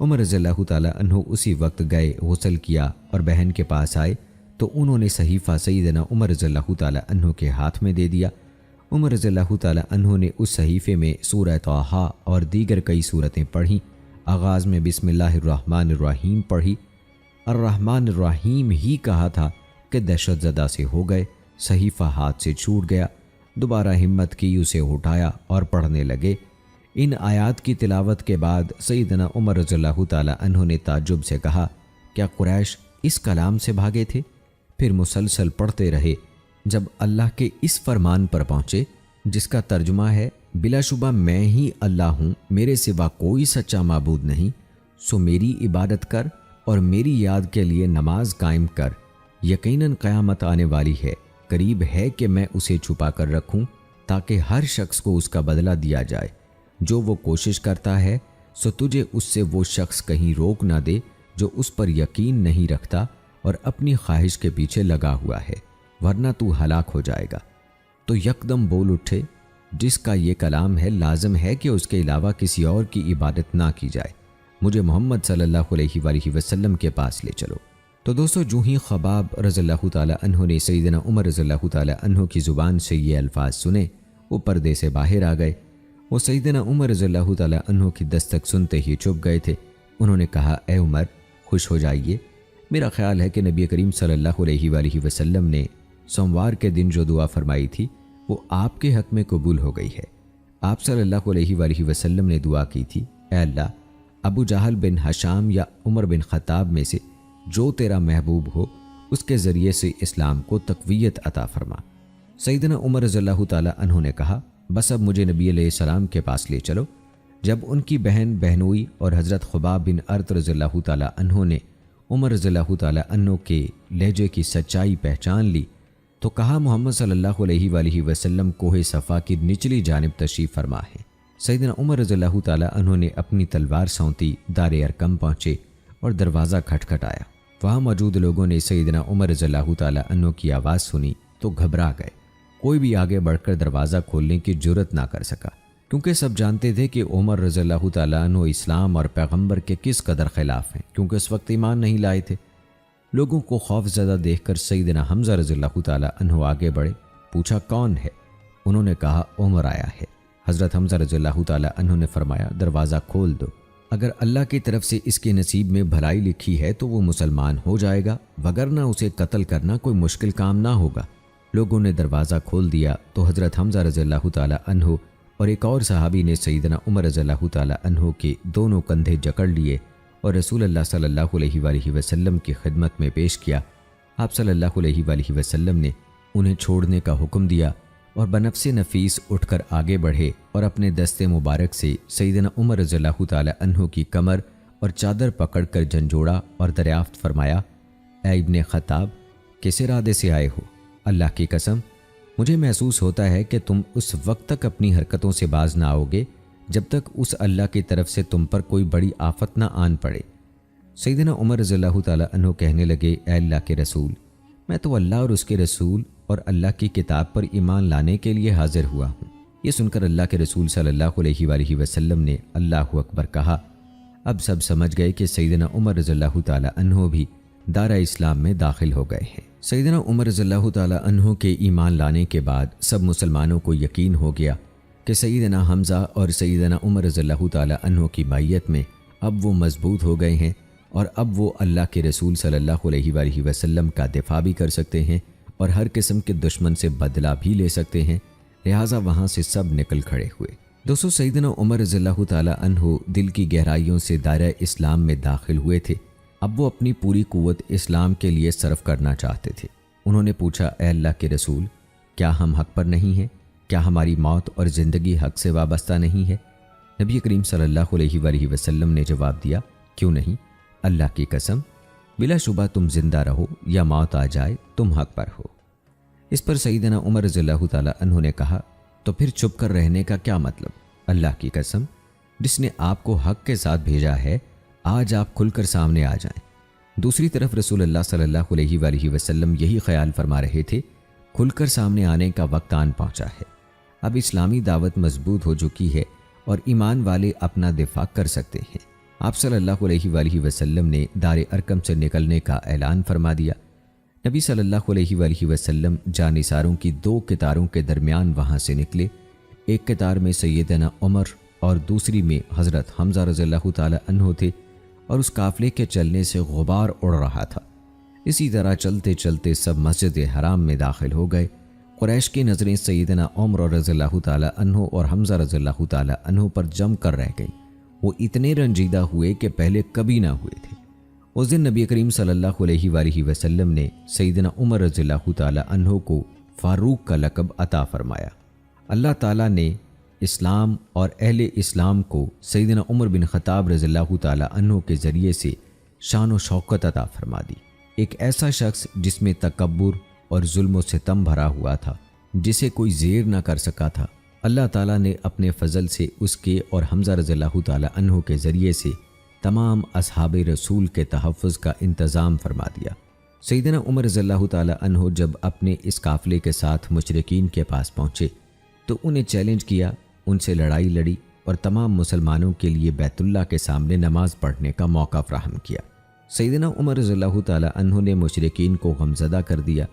عمر رضی اللہ تعالیٰ عنہ اسی وقت گئے، غسل کیا اور بہن کے پاس آئے تو انہوں نے صحیفہ سیدنا عمر رضی اللہ تعالیٰ عنہ کے ہاتھ میں دے دیا۔ عمر رضی اللہ تعالیٰ عنہ نے اس صحیفے میں سورہ طٰہٰ اور دیگر کئی صورتیں پڑھیں۔ آغاز میں بسم اللہ الرحمن الرحیم پڑھی۔ الرحمن الرحیم ہی کہا تھا کہ دہشت زدہ سے ہو گئے، صحیفہ ہاتھ سے چھوٹ گیا۔ دوبارہ ہمت کی، اسے اٹھایا اور پڑھنے لگے۔ ان آیات کی تلاوت کے بعد سیدنا عمر رضی اللہ تعالیٰ عنہ نے تعجب سے کہا کیا قریش اس کلام سے بھاگے تھے؟ پھر مسلسل پڑھتے رہے جب اللہ کے اس فرمان پر پہنچے جس کا ترجمہ ہے بلا شبہ میں ہی اللہ ہوں، میرے سوا کوئی سچا معبود نہیں، سو میری عبادت کر اور میری یاد کے لیے نماز قائم کر، یقیناً قیامت آنے والی ہے، قریب ہے کہ میں اسے چھپا کر رکھوں تاکہ ہر شخص کو اس کا بدلہ دیا جائے۔ جو وہ کوشش کرتا ہے سو تجھے اس سے وہ شخص کہیں روک نہ دے جو اس پر یقین نہیں رکھتا اور اپنی خواہش کے پیچھے لگا ہوا ہے، ورنہ تو ہلاک ہو جائے گا۔ تو یکدم بول اٹھے جس کا یہ کلام ہے لازم ہے کہ اس کے علاوہ کسی اور کی عبادت نہ کی جائے، مجھے محمد صلی اللہ علیہ وآلہ وسلم کے پاس لے چلو۔ تو دوستو جو ہی خباب رضی اللہ تعالیٰ عنہ نے سیدنا عمر رضی اللہ تعالیٰ عنہ کی زبان سے یہ الفاظ سنے، وہ پردے سے باہر آ گئے۔ وہ سیدنا عمر رضی اللہ تعالیٰ عنہ کی دستک سنتے ہی چپ گئے تھے۔ انہوں نے کہا اے عمر خوش ہو جائیے، میرا خیال ہے کہ نبی کریم صلی اللہ علیہ وآلہ وسلم نے سوموار کے دن جو دعا فرمائی تھی وہ آپ کے حق میں قبول ہو گئی ہے۔ آپ صلی اللہ علیہ وآلہ وسلم نے دعا کی تھی اے اللہ، ابو جہل بن ہشام یا عمر بن خطاب میں سے جو تیرا محبوب ہو اس کے ذریعے سے اسلام کو تقویت عطا فرما۔ سیدنا عمر رضی اللہ تعالیٰ عنہ نے کہا بس اب مجھے نبی علیہ السلام کے پاس لے چلو۔ جب ان کی بہن بہنوئی اور حضرت خباب بن ارت رضی اللہ تعالیٰ عنہ نے عمر رضی اللہ تعالیٰ عنہ کے لہجے کی سچائی پہچان لی تو کہا محمد صلی اللہ علیہ وآلہ وسلم کوہ صفا کی نچلی جانب تشریف فرما ہے۔ سیدنا عمر رضی اللہ تعالیٰ عنہ نے اپنی تلوار سونتی، دار ارقم پہنچے اور دروازہ کھٹکھٹایا۔ وہاں موجود لوگوں نے سیدنا عمر رضی اللہ تعالیٰ عنہ کی آواز سنی تو گھبرا گئے۔ کوئی بھی آگے بڑھ کر دروازہ کھولنے کی جرت نہ کر سکا، کیونکہ سب جانتے تھے کہ عمر رضی اللہ تعالیٰ عنہ اسلام اور پیغمبر کے کس قدر خلاف ہیں، کیونکہ اس وقت ایمان نہیں لائے تھے۔ لوگوں کو خوف زدہ دیکھ کر سیدنا حمزہ رضی اللہ تعالیٰ عنہ آگے بڑھے، پوچھا کون ہے؟ انہوں نے کہا عمر آیا ہے۔ حضرت حمزہ رضی اللہ تعالیٰ عنہ نے فرمایا دروازہ کھول دو، اگر اللہ کی طرف سے اس کے نصیب میں بھلائی لکھی ہے تو وہ مسلمان ہو جائے گا، وگرنہ اسے قتل کرنا کوئی مشکل کام نہ ہوگا۔ لوگوں نے دروازہ کھول دیا تو حضرت حمزہ رضی اللہ تعالیٰ عنہ اور ایک اور صحابی نے سیدنا عمر رضی اللہ تعالیٰ عنہ کے دونوں کندھے جکڑ لیے اور رسول اللہ صلی اللہ علیہ وآلہ وسلم کی خدمت میں پیش کیا۔ آپ صلی اللہ علیہ وآلہ وسلم نے انہیں چھوڑنے کا حکم دیا اور بنفس نفیس اٹھ کر آگے بڑھے اور اپنے دستے مبارک سے سیدنا عمر رضی اللہ تعالیٰ عنہ کی کمر اور چادر پکڑ کر جھنجھوڑا اور دریافت فرمایا، اے ابن خطاب، کس ارادے سے آئے ہو؟ اللہ کی قسم مجھے محسوس ہوتا ہے کہ تم اس وقت تک اپنی حرکتوں سے باز نہ آؤگے جب تک اس اللہ کی طرف سے تم پر کوئی بڑی آفت نہ آن پڑے۔ سیدنا عمر رضی اللہ تعالیٰ عنہ کہنے لگے، اے اللہ کے رسول، میں تو اللہ اور اس کے رسول اور اللہ کی کتاب پر ایمان لانے کے لیے حاضر ہوا ہوں۔ یہ سن کر اللہ کے رسول صلی اللہ علیہ وآلہ وسلم نے اللہ اکبر کہا۔ اب سب سمجھ گئے کہ سیدنا عمر رضی اللہ تعالیٰ عنہ بھی دارہ اسلام میں داخل ہو گئے ہیں۔ سیدنا عمر رضی اللہ تعالیٰ عنہ کے ایمان لانے کے بعد سب مسلمانوں کو یقین ہو گیا کہ سیدنا حمزہ اور سیدنا عمر رضی اللہ تعالیٰ عنہ کی مائیت میں اب وہ مضبوط ہو گئے ہیں اور اب وہ اللہ کے رسول صلی اللہ علیہ وآلہ وسلم کا دفاع بھی کر سکتے ہیں اور ہر قسم کے دشمن سے بدلہ بھی لے سکتے ہیں، لہٰذا وہاں سے سب نکل کھڑے ہوئے۔ دوستو، سیدنا عمر رضی اللہ تعالیٰ عنہ دل کی گہرائیوں سے دائرہ اسلام میں داخل ہوئے تھے۔ اب وہ اپنی پوری قوت اسلام کے لیے صرف کرنا چاہتے تھے۔ انہوں نے پوچھا، اے اللہ کے رسول، کیا ہم حق پر نہیں ہیں؟ کیا ہماری موت اور زندگی حق سے وابستہ نہیں ہے؟ نبی کریم صلی اللہ علیہ وآلہ وسلم نے جواب دیا، کیوں نہیں؟ اللہ کی قسم، بلا شبہ تم زندہ رہو یا موت آ جائے تم حق پر ہو۔ اس پر سیدنا عمر رضی اللہ تعالیٰ عنہ نے کہا، تو پھر چھپ کر رہنے کا کیا مطلب؟ اللہ کی قسم، جس نے آپ کو حق کے ساتھ بھیجا ہے، آج آپ کھل کر سامنے آ جائیں۔ دوسری طرف رسول اللہ صلی اللہ علیہ وآلہ وسلم یہی خیال فرما رہے تھے، کھل کر سامنے آنے کا وقت آن پہنچا ہے۔ اب اسلامی دعوت مضبوط ہو چکی ہے اور ایمان والے اپنا دفاع کر سکتے ہیں۔ آپ صلی اللہ علیہ وآلہ وسلم نے دار ارقم سے نکلنے کا اعلان فرما دیا۔ نبی صلی اللہ علیہ وآلہ وسلم جانثاروں کی دو قطاروں کے درمیان وہاں سے نکلے، ایک قطار میں سیدنا عمر اور دوسری میں حضرت حمزہ رضی اللہ تعالیٰ عنہ تھے، اور اس قافلے کے چلنے سے غبار اڑ رہا تھا۔ اسی طرح چلتے چلتے سب مسجد حرام میں داخل ہو گئے۔ قریش کی نظریں سیدنا عمر رضی اللہ تعالیٰ عنہ اور حمزہ رضی اللہ تعالیٰ عنہ پر جم کر رہ گئیں۔ وہ اتنے رنجیدہ ہوئے کہ پہلے کبھی نہ ہوئے تھے۔ اس دن نبی کریم صلی اللہ علیہ وآلہ وسلم نے سیدنا عمر رضی اللہ تعالیٰ عنہ کو فاروق کا لقب عطا فرمایا۔ اللہ تعالیٰ نے اسلام اور اہل اسلام کو سیدنا عمر بن خطاب رضی اللہ تعالیٰ عنہ کے ذریعے سے شان و شوکت عطا فرما دی۔ ایک ایسا شخص جس میں تکبر اور ظلم و ستم بھرا ہوا تھا، جسے کوئی زیر نہ کر سکا تھا، اللہ تعالیٰ نے اپنے فضل سے اس کے اور حمزہ رضی اللہ تعالیٰ عنہ کے ذریعے سے تمام اصحاب رسول کے تحفظ کا انتظام فرما دیا۔ سیدنا عمر رضی اللہ تعالیٰ عنہ جب اپنے اس قافلے کے ساتھ مشرکین کے پاس پہنچے تو انہیں چیلنج کیا، ان سے لڑائی لڑی اور تمام مسلمانوں کے لیے بیت اللہ کے سامنے نماز پڑھنے کا موقع فراہم کیا۔ سیدنا عمر رضی اللہ تعالیٰ عنہ نے مشرکین کو غمزدہ کر دیا۔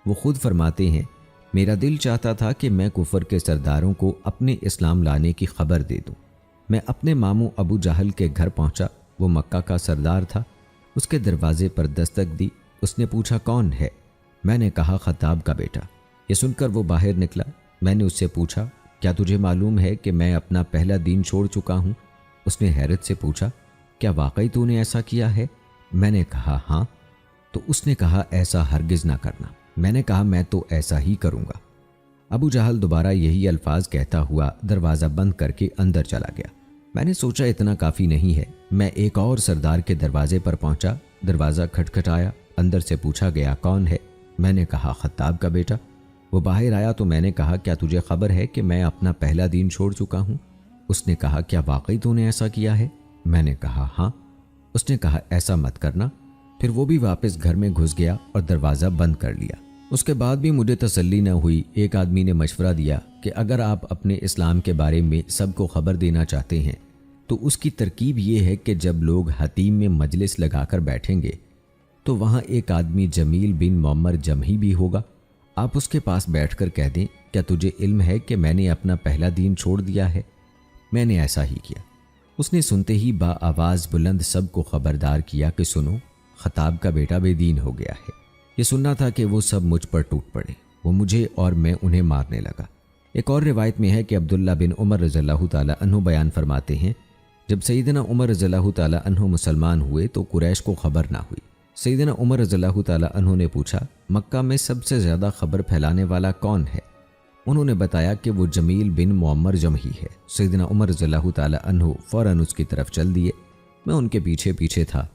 وہ خود فرماتے ہیں، میرا دل چاہتا تھا کہ میں کفر کے سرداروں کو اپنے اسلام لانے کی خبر دے دوں۔ میں اپنے ماموں ابو جہل کے گھر پہنچا، وہ مکہ کا سردار تھا۔ اس کے دروازے پر دستک دی، اس نے پوچھا کون ہے؟ میں نے کہا خطاب کا بیٹا۔ یہ سن کر وہ باہر نکلا۔ میں نے اس سے پوچھا، کیا تجھے معلوم ہے کہ میں اپنا پہلا دین چھوڑ چکا ہوں؟ اس نے حیرت سے پوچھا، کیا واقعی تو نے ایسا کیا ہے؟ میں نے کہا ہاں۔ تو اس نے کہا ایسا ہرگز نہ کرنا۔ میں نے کہا میں تو ایسا ہی کروں گا۔ ابو جہل دوبارہ یہی الفاظ کہتا ہوا دروازہ بند کر کے اندر چلا گیا۔ میں نے سوچا اتنا کافی نہیں ہے، میں ایک اور سردار کے دروازے پر پہنچا۔ دروازہ کھٹکھٹایا، اندر سے پوچھا گیا کون ہے؟ میں نے کہا خطاب کا بیٹا۔ وہ باہر آیا تو میں نے کہا کیا تجھے خبر ہے کہ میں اپنا پہلا دین چھوڑ چکا ہوں؟ اس نے کہا کیا واقعی تو نے ایسا کیا ہے؟ میں نے کہا ہاں۔ اس نے کہا ایسا مت کرنا۔ پھر وہ بھی واپس گھر میں گھس گیا اور دروازہ بند کر لیا۔ اس کے بعد بھی مجھے تسلی نہ ہوئی۔ ایک آدمی نے مشورہ دیا کہ اگر آپ اپنے اسلام کے بارے میں سب کو خبر دینا چاہتے ہیں تو اس کی ترکیب یہ ہے کہ جب لوگ حتیم میں مجلس لگا کر بیٹھیں گے تو وہاں ایک آدمی جمیل بن معمر جمحی بھی ہوگا۔ آپ اس کے پاس بیٹھ کر کہہ دیں کیا تجھے علم ہے کہ میں نے اپنا پہلا دین چھوڑ دیا ہے؟ میں نے ایسا ہی کیا۔ اس نے سنتے ہی با آواز بلند سب کو خبردار کیا کہ سنو، خطاب کا بیٹا بے دین ہو گیا ہے۔ یہ سننا تھا کہ وہ سب مجھ پر ٹوٹ پڑے، وہ مجھے اور میں انہیں مارنے لگا۔ ایک اور روایت میں ہے کہ عبداللہ بن عمر رضی اللہ تعالی عنہ بیان فرماتے ہیں جب سیدنا عمر رضی اللہ تعالی عنہ مسلمان ہوئے تو قریش کو خبر نہ ہوئی۔ سیدنا عمر رضی اللہ تعالی عنہ نے پوچھا مکہ میں سب سے زیادہ خبر پھیلانے والا کون ہے؟ انہوں نے بتایا کہ وہ جمیل بن معمر جمحی ہے۔ سیدنا عمر رضی اللہ تعالی عنہ فوراً اس کی طرف چل دیے۔ میں ان کے پیچھے پیچھے تھا۔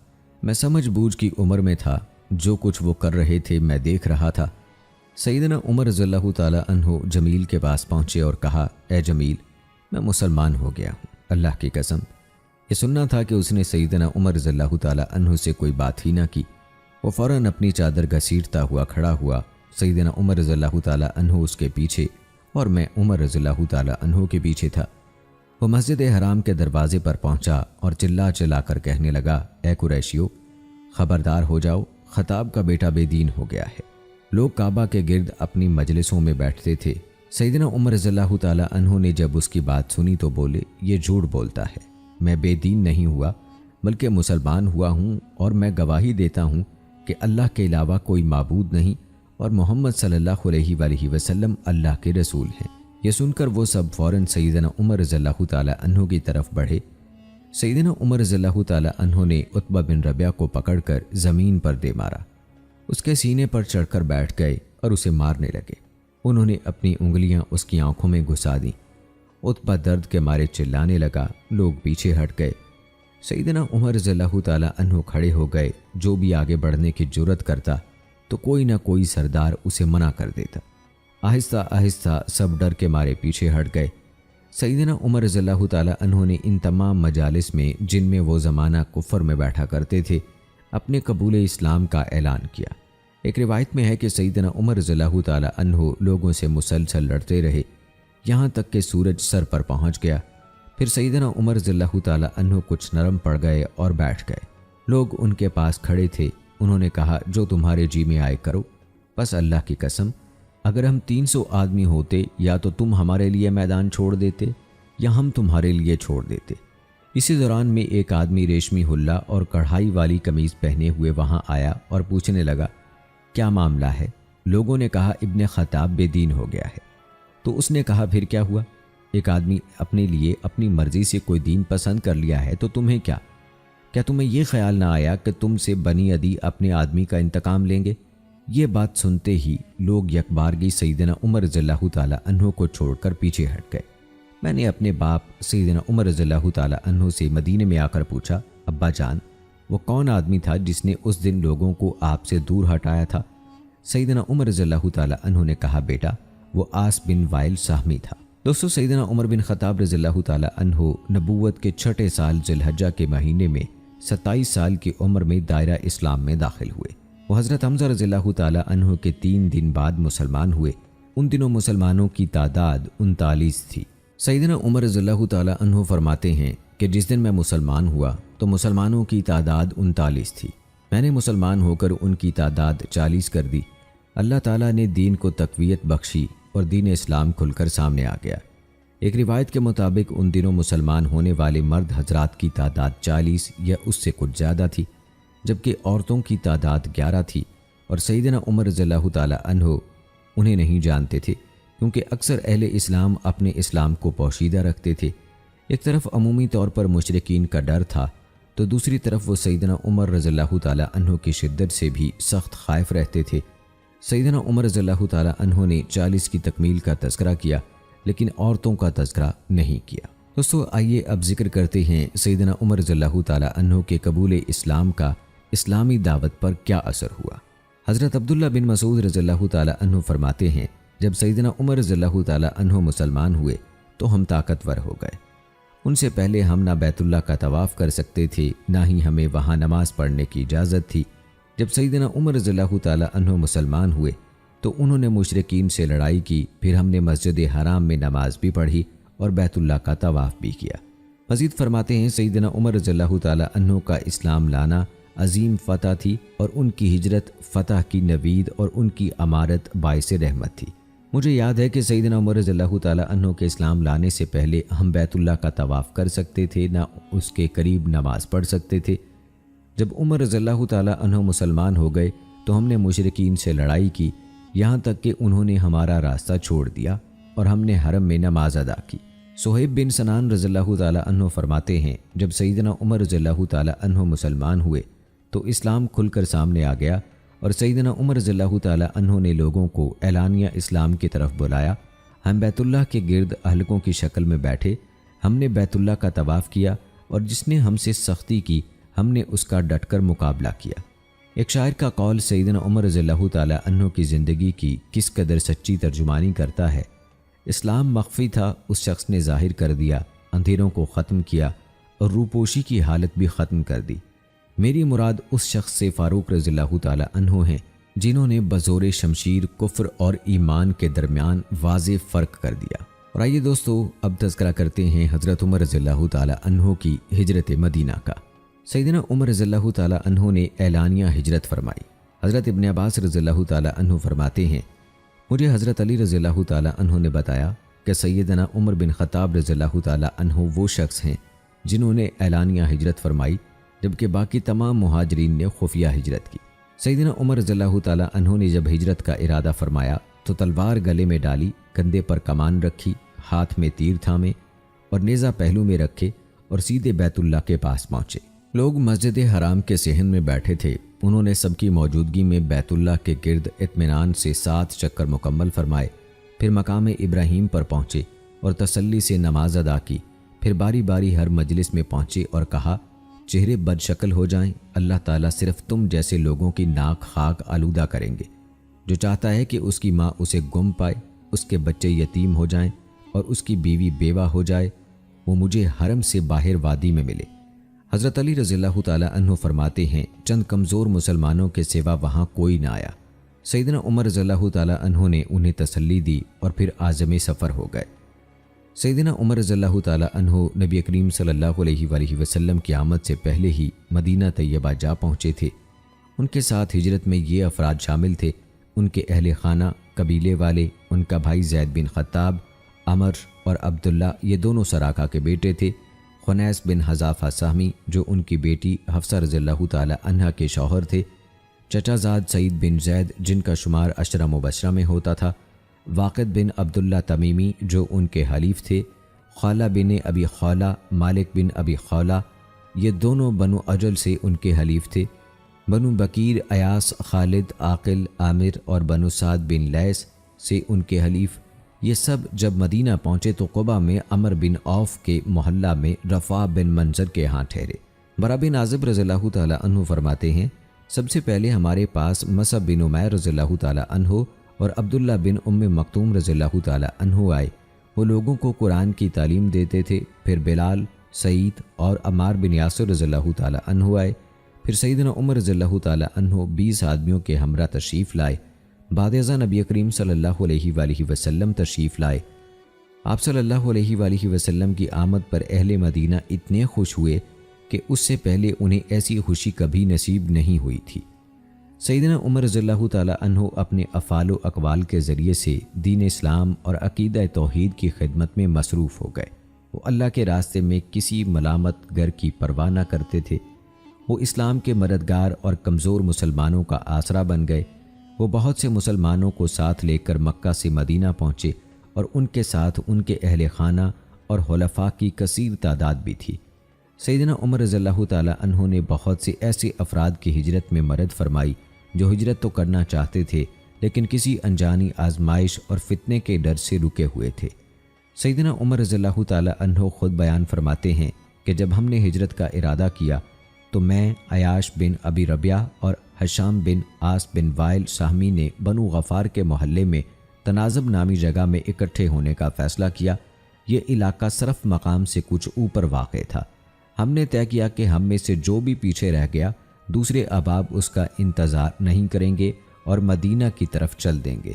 میں سمجھ بوجھ کی عمر میں تھا، جو کچھ وہ کر رہے تھے میں دیکھ رہا تھا۔ سیدنا عمر رضی اللہ تعالی عنہ جمیل کے پاس پہنچے اور کہا اے جمیل، میں مسلمان ہو گیا ہوں، اللہ کی قسم۔ یہ سننا تھا کہ اس نے سیدنا عمر رضی اللہ تعالی عنہ سے کوئی بات ہی نہ کی۔ وہ فوراً اپنی چادر گھسیٹتا ہوا کھڑا ہوا۔ سیدنا عمر رضی اللہ تعالی عنہ اس کے پیچھے اور میں عمر رضی اللہ تعالی عنہ کے پیچھے تھا۔ وہ مسجد حرام کے دروازے پر پہنچا اور چلا چلا کر کہنے لگا اے قریشیو، خبردار ہو جاؤ، خطاب کا بیٹا بے دین ہو گیا ہے۔ لوگ کعبہ کے گرد اپنی مجلسوں میں بیٹھتے تھے۔ سیدنا عمر رضی اللہ تعالی عنہ نے جب اس کی بات سنی تو بولے یہ جھوٹ بولتا ہے، میں بے دین نہیں ہوا بلکہ مسلمان ہوا ہوں، اور میں گواہی دیتا ہوں کہ اللہ کے علاوہ کوئی معبود نہیں اور محمد صلی اللہ علیہ وآلہ وسلم اللہ کے رسول ہیں۔ یہ سن کر وہ سب فوراً سیدنا عمر رضی اللہ تعالی عنہ کی طرف بڑھے۔ سیدنا عمر رضی اللہ تعالی عنہ نے عتبہ بن ربیعہ کو پکڑ کر زمین پر دے مارا۔ اس کے سینے پر چڑھ کر بیٹھ گئے اور اسے مارنے لگے۔ انہوں نے اپنی انگلیاں اس کی آنکھوں میں گھسا دیں۔ عتبہ درد کے مارے چلانے لگا، لوگ پیچھے ہٹ گئے۔ سیدنا عمر رضی اللہ تعالی عنہ کھڑے ہو گئے۔ جو بھی آگے بڑھنے کی جرت کرتا تو کوئی نہ کوئی سردار اسے منع کر دیتا۔ آہستہ آہستہ سب ڈر کے مارے پیچھے ہٹ گئے۔ سیدنا عمر رضی اللہ تعالی عنہ نے ان تمام مجالس میں جن میں وہ زمانہ کفر میں بیٹھا کرتے تھے اپنے قبول اسلام کا اعلان کیا۔ ایک روایت میں ہے کہ سیدنا عمر رضی اللہ تعالی عنہ لوگوں سے مسلسل لڑتے رہے یہاں تک کہ سورج سر پر پہنچ گیا۔ پھر سیدنا عمر رضی اللہ تعالی عنہ کچھ نرم پڑ گئے اور بیٹھ گئے۔ لوگ ان کے پاس کھڑے تھے۔ انہوں نے کہا جو تمہارے جی میں آئے کرو، بس اللہ کی قسم اگر ہم 300 آدمی ہوتے یا تو تم ہمارے لیے میدان چھوڑ دیتے یا ہم تمہارے لیے چھوڑ دیتے۔ اسی دوران میں ایک آدمی ریشمی حلہ اور کڑھائی والی قمیض پہنے ہوئے وہاں آیا اور پوچھنے لگا کیا معاملہ ہے؟ لوگوں نے کہا ابن خطاب بے دین ہو گیا ہے۔ تو اس نے کہا پھر کیا ہوا؟ ایک آدمی اپنے لیے اپنی مرضی سے کوئی دین پسند کر لیا ہے تو تمہیں کیا تمہیں یہ خیال نہ آیا کہ تم سے بنی عدی اپنے آدمی کا انتقام لیں گے؟ یہ بات سنتے ہی لوگ یکبارگی سیدنا عمر رضی اللہ تعالی عنہ کو چھوڑ کر پیچھے ہٹ گئے۔ میں نے اپنے باپ سیدنا عمر رضی اللہ تعالی عنہ سے مدینے میں آ کر پوچھا ابا جان وہ کون آدمی تھا جس نے اس دن لوگوں کو آپ سے دور ہٹایا تھا؟ سیدنا عمر رضی اللہ تعالی عنہ نے کہا بیٹا وہ آس بن وائل سہمی تھا۔ دوستو سیدنا عمر بن خطاب رضی اللہ تعالی عنہ نبوت کے چھٹے سال ذی الحجہ کے مہینے میں 27 سال کی عمر میں دائرہ اسلام میں داخل ہوئے۔ وہ حضرت حمزہ رضی اللہ تعالی عنہ کے 3 دن بعد مسلمان ہوئے۔ ان دنوں مسلمانوں کی تعداد 39 تھی۔ سیدنا عمر رضی اللہ تعالی عنہ فرماتے ہیں کہ جس دن میں مسلمان ہوا تو مسلمانوں کی تعداد 39 تھی۔ میں نے مسلمان ہو کر ان کی تعداد 40 کر دی۔ اللہ تعالیٰ نے دین کو تقویت بخشی اور دین اسلام کھل کر سامنے آ گیا۔ ایک روایت کے مطابق ان دنوں مسلمان ہونے والے مرد حضرات کی تعداد 40 یا اس سے کچھ زیادہ تھی، جبکہ عورتوں کی تعداد 11 تھی، اور سیدنا عمر رضی اللہ تعالی عنہ انہیں نہیں جانتے تھے کیونکہ اکثر اہل اسلام اپنے اسلام کو پوشیدہ رکھتے تھے۔ ایک طرف عمومی طور پر مشرکین کا ڈر تھا تو دوسری طرف وہ سیدنا عمر رضی اللہ تعالی عنہ کی شدت سے بھی سخت خائف رہتے تھے۔ سیدنا عمر رضی اللہ تعالی عنہ نے 40 کی تکمیل کا تذکرہ کیا لیکن عورتوں کا تذکرہ نہیں کیا۔ دوستو آئیے اب ذکر کرتے ہیں سیدنا عمر رضی اللہ تعالی عنہ کے قبول اسلام کا اسلامی دعوت پر کیا اثر ہوا۔ حضرت عبداللہ بن مسعود رضی اللہ تعالی عنہ فرماتے ہیں جب سیدنا عمر رضی اللہ تعالی عنہ مسلمان ہوئے تو ہم طاقتور ہو گئے۔ ان سے پہلے ہم نہ بیت اللہ کا طواف کر سکتے تھے، نہ ہی ہمیں وہاں نماز پڑھنے کی اجازت تھی۔ جب سیدنا عمر رضی اللہ تعالیٰ عنہ مسلمان ہوئے تو انہوں نے مشرکین سے لڑائی کی، پھر ہم نے مسجد حرام میں نماز بھی پڑھی اور بیت اللہ کا طواف بھی کیا۔ مزید فرماتے ہیں سیدنا عمر رضی اللہ تعالیٰ عنہ کا اسلام لانا عظیم فتح تھی اور ان کی ہجرت فتح کی نوید اور ان کی امارت باعث رحمت تھی۔ مجھے یاد ہے کہ سیدنا عمر رضی اللہ تعالیٰ عنہ کے اسلام لانے سے پہلے ہم بیت اللہ کا طواف کر سکتے تھے، نہ اس کے قریب نماز پڑھ سکتے تھے۔ جب عمر رضی اللہ تعالیٰ عنہ مسلمان ہو گئے تو ہم نے مشرکین سے لڑائی کی، یہاں تک کہ انہوں نے ہمارا راستہ چھوڑ دیا اور ہم نے حرم میں نماز ادا کی۔ صہیب بن سنان رضی اللہ تعالیٰ عنہ فرماتے ہیں جب سیدنا عمر رضی اللہ تعالیٰ عنہ مسلمان ہوئے تو اسلام کھل کر سامنے آ گیا اور سیدنا عمر رضی اللہ تعالیٰ عنہ نے لوگوں کو اعلانیہ اسلام کی طرف بلایا۔ ہم بیت اللہ کے گرد حلقوں کی شکل میں بیٹھے، ہم نے بیت اللہ کا طواف کیا اور جس نے ہم سے سختی کی ہم نے اس کا ڈٹ کر مقابلہ کیا۔ ایک شاعر کا قول سیدنا عمر رضی اللہ تعالیٰ عنہ کی زندگی کی کس قدر سچی ترجمانی کرتا ہے۔ اسلام مخفی تھا، اس شخص نے ظاہر کر دیا، اندھیروں کو ختم کیا اور روپوشی کی حالت بھی ختم کر دی۔ میری مراد اس شخص سے فاروق رضی اللہ تعالیٰ عنہ ہیں جنہوں نے بزور شمشیر کفر اور ایمان کے درمیان واضح فرق کر دیا۔ اور آئیے دوستو اب تذکرہ کرتے ہیں حضرت عمر رضی اللہ تعالیٰ عنہ کی ہجرت مدینہ کا۔ سیدنا عمر رضی اللہ تعالیٰ عنہ نے اعلانیہ ہجرت فرمائی۔ حضرت ابن عباس رضی اللہ تعالیٰ عنہ فرماتے ہیں مجھے حضرت علی رضی اللہ تعالیٰ عنہ نے بتایا کہ سیدنا عمر بن خطاب رضی اللہ تعالیٰ عنہ وہ شخص ہیں جنہوں نے اعلانیہ ہجرت فرمائی جبکہ باقی تمام مہاجرین نے خفیہ ہجرت کی۔ سیدنا عمر رضی اللہ تعالیٰ عنہ نے جب ہجرت کا ارادہ فرمایا تو تلوار گلے میں ڈالی، کندھے پر کمان رکھی، ہاتھ میں تیر تھامے اور نیزہ پہلو میں رکھے اور سیدھے بیت اللہ کے پاس پہنچے۔ لوگ مسجد حرام کے صحن میں بیٹھے تھے، انہوں نے سب کی موجودگی میں بیت اللہ کے گرد اطمینان سے 7 چکر مکمل فرمائے، پھر مقام ابراہیم پر پہنچے اور تسلی سے نماز ادا کی، پھر باری باری ہر مجلس میں پہنچے اور کہا چہرے بد شکل ہو جائیں، اللہ تعالیٰ صرف تم جیسے لوگوں کی ناک خاک آلودہ کریں گے۔ جو چاہتا ہے کہ اس کی ماں اسے گم پائے، اس کے بچے یتیم ہو جائیں اور اس کی بیوی بیوہ ہو جائے، وہ مجھے حرم سے باہر وادی میں ملے۔ حضرت علی رضی اللہ تعالیٰ عنہ فرماتے ہیں چند کمزور مسلمانوں کے سوا وہاں کوئی نہ آیا۔ سیدنا عمر رضی اللہ تعالیٰ عنہ نے انہیں تسلی دی اور پھر عازم سفر ہو گئے۔ سیدنا عمر رضی اللہ تعالیٰ عنہ نبی کریم صلی اللہ علیہ وآلہ وسلم کی آمد سے پہلے ہی مدینہ طیبہ جا پہنچے تھے۔ ان کے ساتھ ہجرت میں یہ افراد شامل تھے، ان کے اہل خانہ، قبیلے والے، ان کا بھائی زید بن خطاب، عمر اور عبداللہ یہ دونوں سراقہ کے بیٹے تھے، خنیس بن حذافہ سہمی جو ان کی بیٹی حفصہ رضی اللہ تعالیٰ عنہا کے شوہر تھے، چچا زاد سعید بن زید جن کا شمار عشرہ مبشرہ میں ہوتا تھا، واقد بن عبداللہ تمیمی جو ان کے حلیف تھے، خالہ بن ابی خولہ، مالک بن ابی خولہ یہ دونوں بنو اجل سے ان کے حلیف تھے، بنو بکیر ایاس، خالد، عاقل، عامر اور بنو سعد بن لیس سے ان کے حلیف۔ یہ سب جب مدینہ پہنچے تو قبا میں عمر بن عوف کے محلہ میں رفاع بن منظر کے ہاں ٹھہرے۔ برا بن عازب رضی اللہ تعالیٰ عنہ فرماتے ہیں سب سے پہلے ہمارے پاس مصعب بن عمیر رضی اللہ تعالیٰ عنہ اور عبداللہ بن ام مکتوم رضی اللہ تعالیٰ عنہ آئے۔ وہ لوگوں کو قرآن کی تعلیم دیتے تھے۔ پھر بلال، سعید اور عمار بن یاسر رضی اللہ تعالیٰ عنہ آئے۔ پھر سیدنا عمر رضی اللہ تعالیٰ عنہ 20 آدمیوں کے ہمراہ تشریف لائے۔ بعد ازاں نبی کریم صلی اللہ علیہ وآلہ وسلم تشریف لائے۔ آپ صلی اللہ علیہ وآلہ وسلم کی آمد پر اہل مدینہ اتنے خوش ہوئے کہ اس سے پہلے انہیں ایسی خوشی کبھی نصیب نہیں ہوئی تھی۔ سیدنا عمر رضی اللہ تعالیٰ عنہ اپنے افعال و اقوال کے ذریعے سے دین اسلام اور عقیدہ توحید کی خدمت میں مصروف ہو گئے۔ وہ اللہ کے راستے میں کسی ملامت گر کی پرواہ نہ کرتے تھے۔ وہ اسلام کے مددگار اور کمزور مسلمانوں کا آسرا بن گئے۔ وہ بہت سے مسلمانوں کو ساتھ لے کر مکہ سے مدینہ پہنچے اور ان کے ساتھ ان کے اہل خانہ اور خلفاء کی کثیر تعداد بھی تھی۔ سیدنا عمر رضی اللہ تعالیٰ عنہ نے بہت سے ایسے افراد کی ہجرت میں مدد فرمائی جو ہجرت تو کرنا چاہتے تھے لیکن کسی انجانی آزمائش اور فتنے کے ڈر سے رکے ہوئے تھے۔ سیدنا عمر رضی اللہ تعالیٰ عنہ خود بیان فرماتے ہیں کہ جب ہم نے ہجرت کا ارادہ کیا تو میں، عیاش بن ابی ربیعہ اور حشام بن عاص بن وائل سہمی نے بنو غفار کے محلے میں تنازب نامی جگہ میں اکٹھے ہونے کا فیصلہ کیا یہ علاقہ صرف مقام سے کچھ اوپر واقع تھا۔ ہم نے طے کیا کہ ہم میں سے جو بھی پیچھے رہ گیا دوسرے احباب اس کا انتظار نہیں کریں گے اور مدینہ کی طرف چل دیں گے۔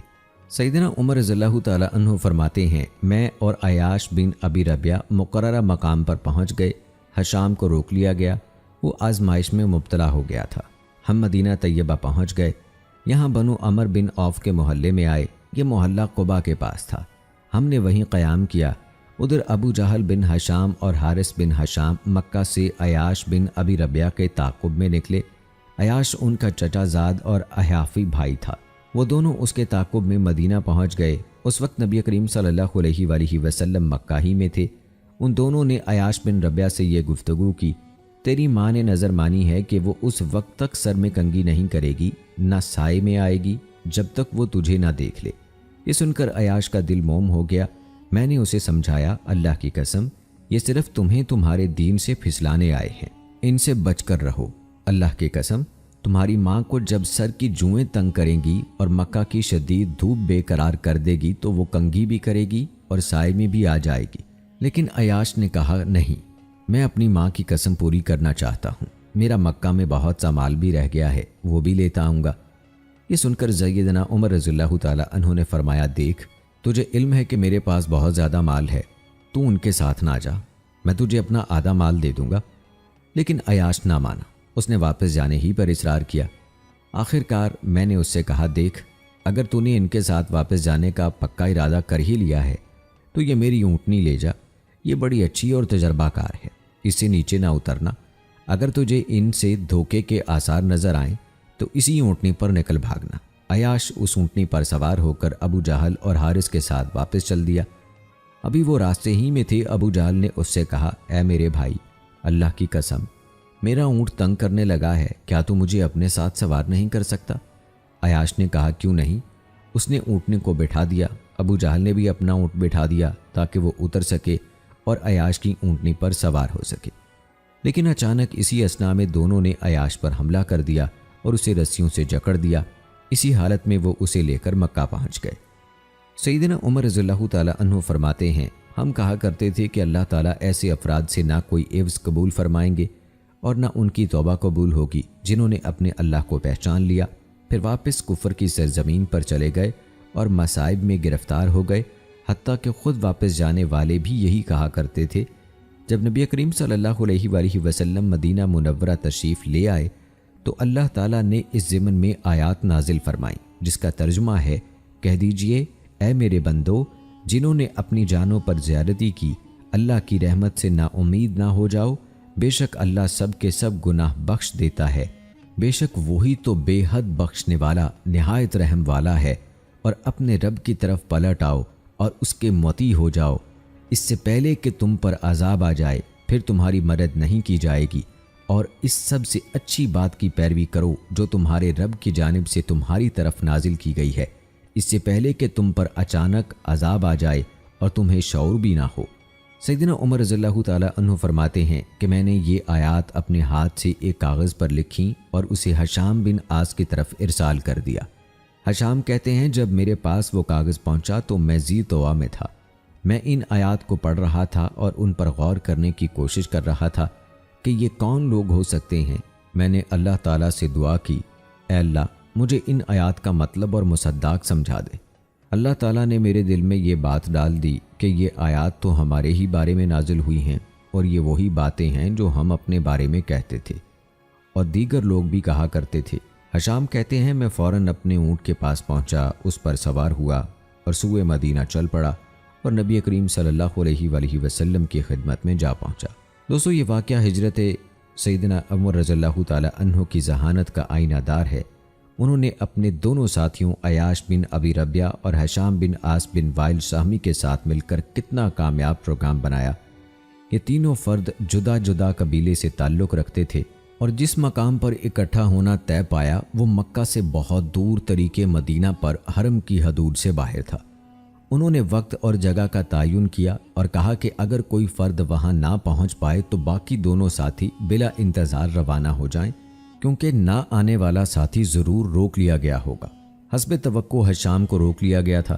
سیدنا عمر رضی اللہ تعالیٰ عنہ فرماتے ہیں، میں اور عیاش بن ابی ربیعہ مقررہ مقام پر پہنچ گئے۔ حشام کو روک لیا گیا، وہ آزمائش میں مبتلا ہو گیا تھا۔ ہم مدینہ طیبہ پہنچ گئے، یہاں بنو عمر بن عوف کے محلے میں آئے۔ یہ محلہ قبا کے پاس تھا، ہم نے وہیں قیام کیا۔ ادھر ابو جہل بن حشام اور حارث بن حشام مکہ سے عیاش بن ابی ربیعہ کے تعاقب میں نکلے۔ عیاش ان کا چچا زاد اور احافی بھائی تھا، وہ دونوں اس کے تعاقب میں مدینہ پہنچ گئے۔ اس وقت نبی کریم صلی اللہ علیہ وآلہ وسلم مکہ ہی میں تھے۔ ان دونوں نے عیاش بن ربیعہ سے یہ گفتگو کی، تیری ماں نے نظر مانی ہے کہ وہ اس وقت تک سر میں کنگھی نہیں کرے گی، نہ سائے میں آئے گی جب تک وہ تجھے نہ دیکھ لے۔ یہ سن کر عیاش کا دل موم ہو گیا۔ میں نے اسے سمجھایا، اللہ کی قسم یہ صرف تمہیں تمہارے دین سے پھسلانے آئے ہیں، ان سے بچ کر رہو۔ اللہ کی قسم تمہاری ماں کو جب سر کی جوئیں تنگ کریں گی اور مکہ کی شدید دھوپ بے قرار کر دے گی تو وہ کنگھی بھی کرے گی اور سائے میں بھی آ جائے گی۔ لیکن عیاش نے کہا، نہیں، میں اپنی ماں کی قسم پوری کرنا چاہتا ہوں، میرا مکہ میں بہت سا مال بھی رہ گیا ہے، وہ بھی لیتا آؤں گا۔ یہ سن کر سیدنا عمر رضی اللہ تعالیٰ عنہ نے فرمایا، دیکھ تجھے علم ہے کہ میرے پاس بہت زیادہ مال ہے، تو ان کے ساتھ نہ جا، میں تجھے اپنا آدھا مال دے دوں گا۔ لیکن عیاش نہ مانا، اس نے واپس جانے ہی پر اصرار کیا۔ آخر کار میں نے اس سے کہا، دیکھ اگر تو نے ان کے ساتھ واپس جانے کا پکا ارادہ کر ہی لیا ہے تو یہ میری اونٹنی لے جا، یہ بڑی اچھی اور تجربہ کار ہے، اس سے نیچے نہ اترنا۔ اگر تجھے ان سے دھوکے کے آثار نظر آئیں تو اسی اونٹنی پر نکل بھاگنا۔ عیاش اس اونٹنی پر سوار ہو کر ابو جہل اور حارث کے ساتھ واپس چل دیا۔ ابھی وہ راستے ہی میں تھے، ابو جہل نے اس سے کہا، اے میرے بھائی، اللہ کی قسم میرا اونٹ تنگ کرنے لگا ہے، کیا تو مجھے اپنے ساتھ سوار نہیں کر سکتا؟ عیاش نے کہا، کیوں نہیں؟ اس نے اونٹنے کو بٹھا دیا۔ ابو جہل نے بھی اپنا اونٹ بٹھا دیا تاکہ وہ اتر سکے اور عیاش کی اونٹنی پر سوار ہو سکے۔ لیکن اچانک اسی اثنا میں دونوں نے عیاش پر حملہ کر دیا اور اسے رسیوں سے جکڑ دیا۔ اسی حالت میں وہ اسے لے کر مکہ پہنچ گئے۔ سیدنا عمر رضی اللہ تعالیٰ عنہ فرماتے ہیں، ہم کہا کرتے تھے کہ اللہ تعالیٰ ایسے افراد سے نہ کوئی عوض قبول فرمائیں گے اور نہ ان کی توبہ قبول ہوگی جنہوں نے اپنے اللہ کو پہچان لیا، پھر واپس کفر کی سرزمین پر چلے گئے اور مصائب میں گرفتار ہو گئے۔ حتیٰ کہ خود واپس جانے والے بھی یہی کہا کرتے تھے۔ جب نبی کریم صلی اللہ علیہ وآلہ وسلم مدینہ منورہ تشریف لے آئے تو اللہ تعالیٰ نے اس ضمن میں آیات نازل فرمائیں، جس کا ترجمہ ہے، کہہ دیجئے اے میرے بندو جنہوں نے اپنی جانوں پر زیادتی کی، اللہ کی رحمت سے نا امید نہ ہو جاؤ، بے شک اللہ سب کے سب گناہ بخش دیتا ہے، بے شک وہی تو بے حد بخشنے والا نہایت رحم والا ہے، اور اپنے رب کی طرف پلٹ آؤ اور اس کے مطیع ہو جاؤ، اس سے پہلے کہ تم پر عذاب آ جائے پھر تمہاری مدد نہیں کی جائے گی، اور اس سب سے اچھی بات کی پیروی کرو جو تمہارے رب کی جانب سے تمہاری طرف نازل کی گئی ہے، اس سے پہلے کہ تم پر اچانک عذاب آ جائے اور تمہیں شعور بھی نہ ہو۔ سیدنا عمر رضی اللہ تعالیٰ عنہ فرماتے ہیں کہ میں نے یہ آیات اپنے ہاتھ سے ایک کاغذ پر لکھیں اور اسے حشام بن عاص کی طرف ارسال کر دیا۔ حشام کہتے ہیں، جب میرے پاس وہ کاغذ پہنچا تو میں ذی طوا میں تھا، میں ان آیات کو پڑھ رہا تھا اور ان پر غور کرنے کی کوشش کر رہا تھا کہ یہ کون لوگ ہو سکتے ہیں۔ میں نے اللہ تعالیٰ سے دعا کی، اے اللہ مجھے ان آیات کا مطلب اور مصداق سمجھا دے۔ اللہ تعالیٰ نے میرے دل میں یہ بات ڈال دی کہ یہ آیات تو ہمارے ہی بارے میں نازل ہوئی ہیں اور یہ وہی باتیں ہیں جو ہم اپنے بارے میں کہتے تھے اور دیگر لوگ بھی کہا کرتے تھے۔ حشام کہتے ہیں، میں فوراً اپنے اونٹ کے پاس پہنچا، اس پر سوار ہوا اور سوئے مدینہ چل پڑا اور نبی کریم صلی اللہ علیہ وآلہ وسلم کی خدمت میں جا پہنچا۔ دوستو، یہ واقعہ ہجرت سیدنا عمر رضی اللہ تعالیٰ عنہ کی ذہانت کا آئینہ دار ہے۔ انہوں نے اپنے دونوں ساتھیوں عیاش بن ابی ربیعہ اور حشام بن عاص بن وائل سہمی کے ساتھ مل کر کتنا کامیاب پروگرام بنایا۔ یہ تینوں فرد جدا جدا قبیلے سے تعلق رکھتے تھے اور جس مقام پر اکٹھا ہونا طے پایا وہ مکہ سے بہت دور طریقے مدینہ پر حرم کی حدود سے باہر تھا۔ انہوں نے وقت اور جگہ کا تعین کیا اور کہا کہ اگر کوئی فرد وہاں نہ پہنچ پائے تو باقی دونوں ساتھی بلا انتظار روانہ ہو جائیں، کیونکہ نہ آنے والا ساتھی ضرور روک لیا گیا ہوگا۔ حسب توقع حشام کو روک لیا گیا تھا۔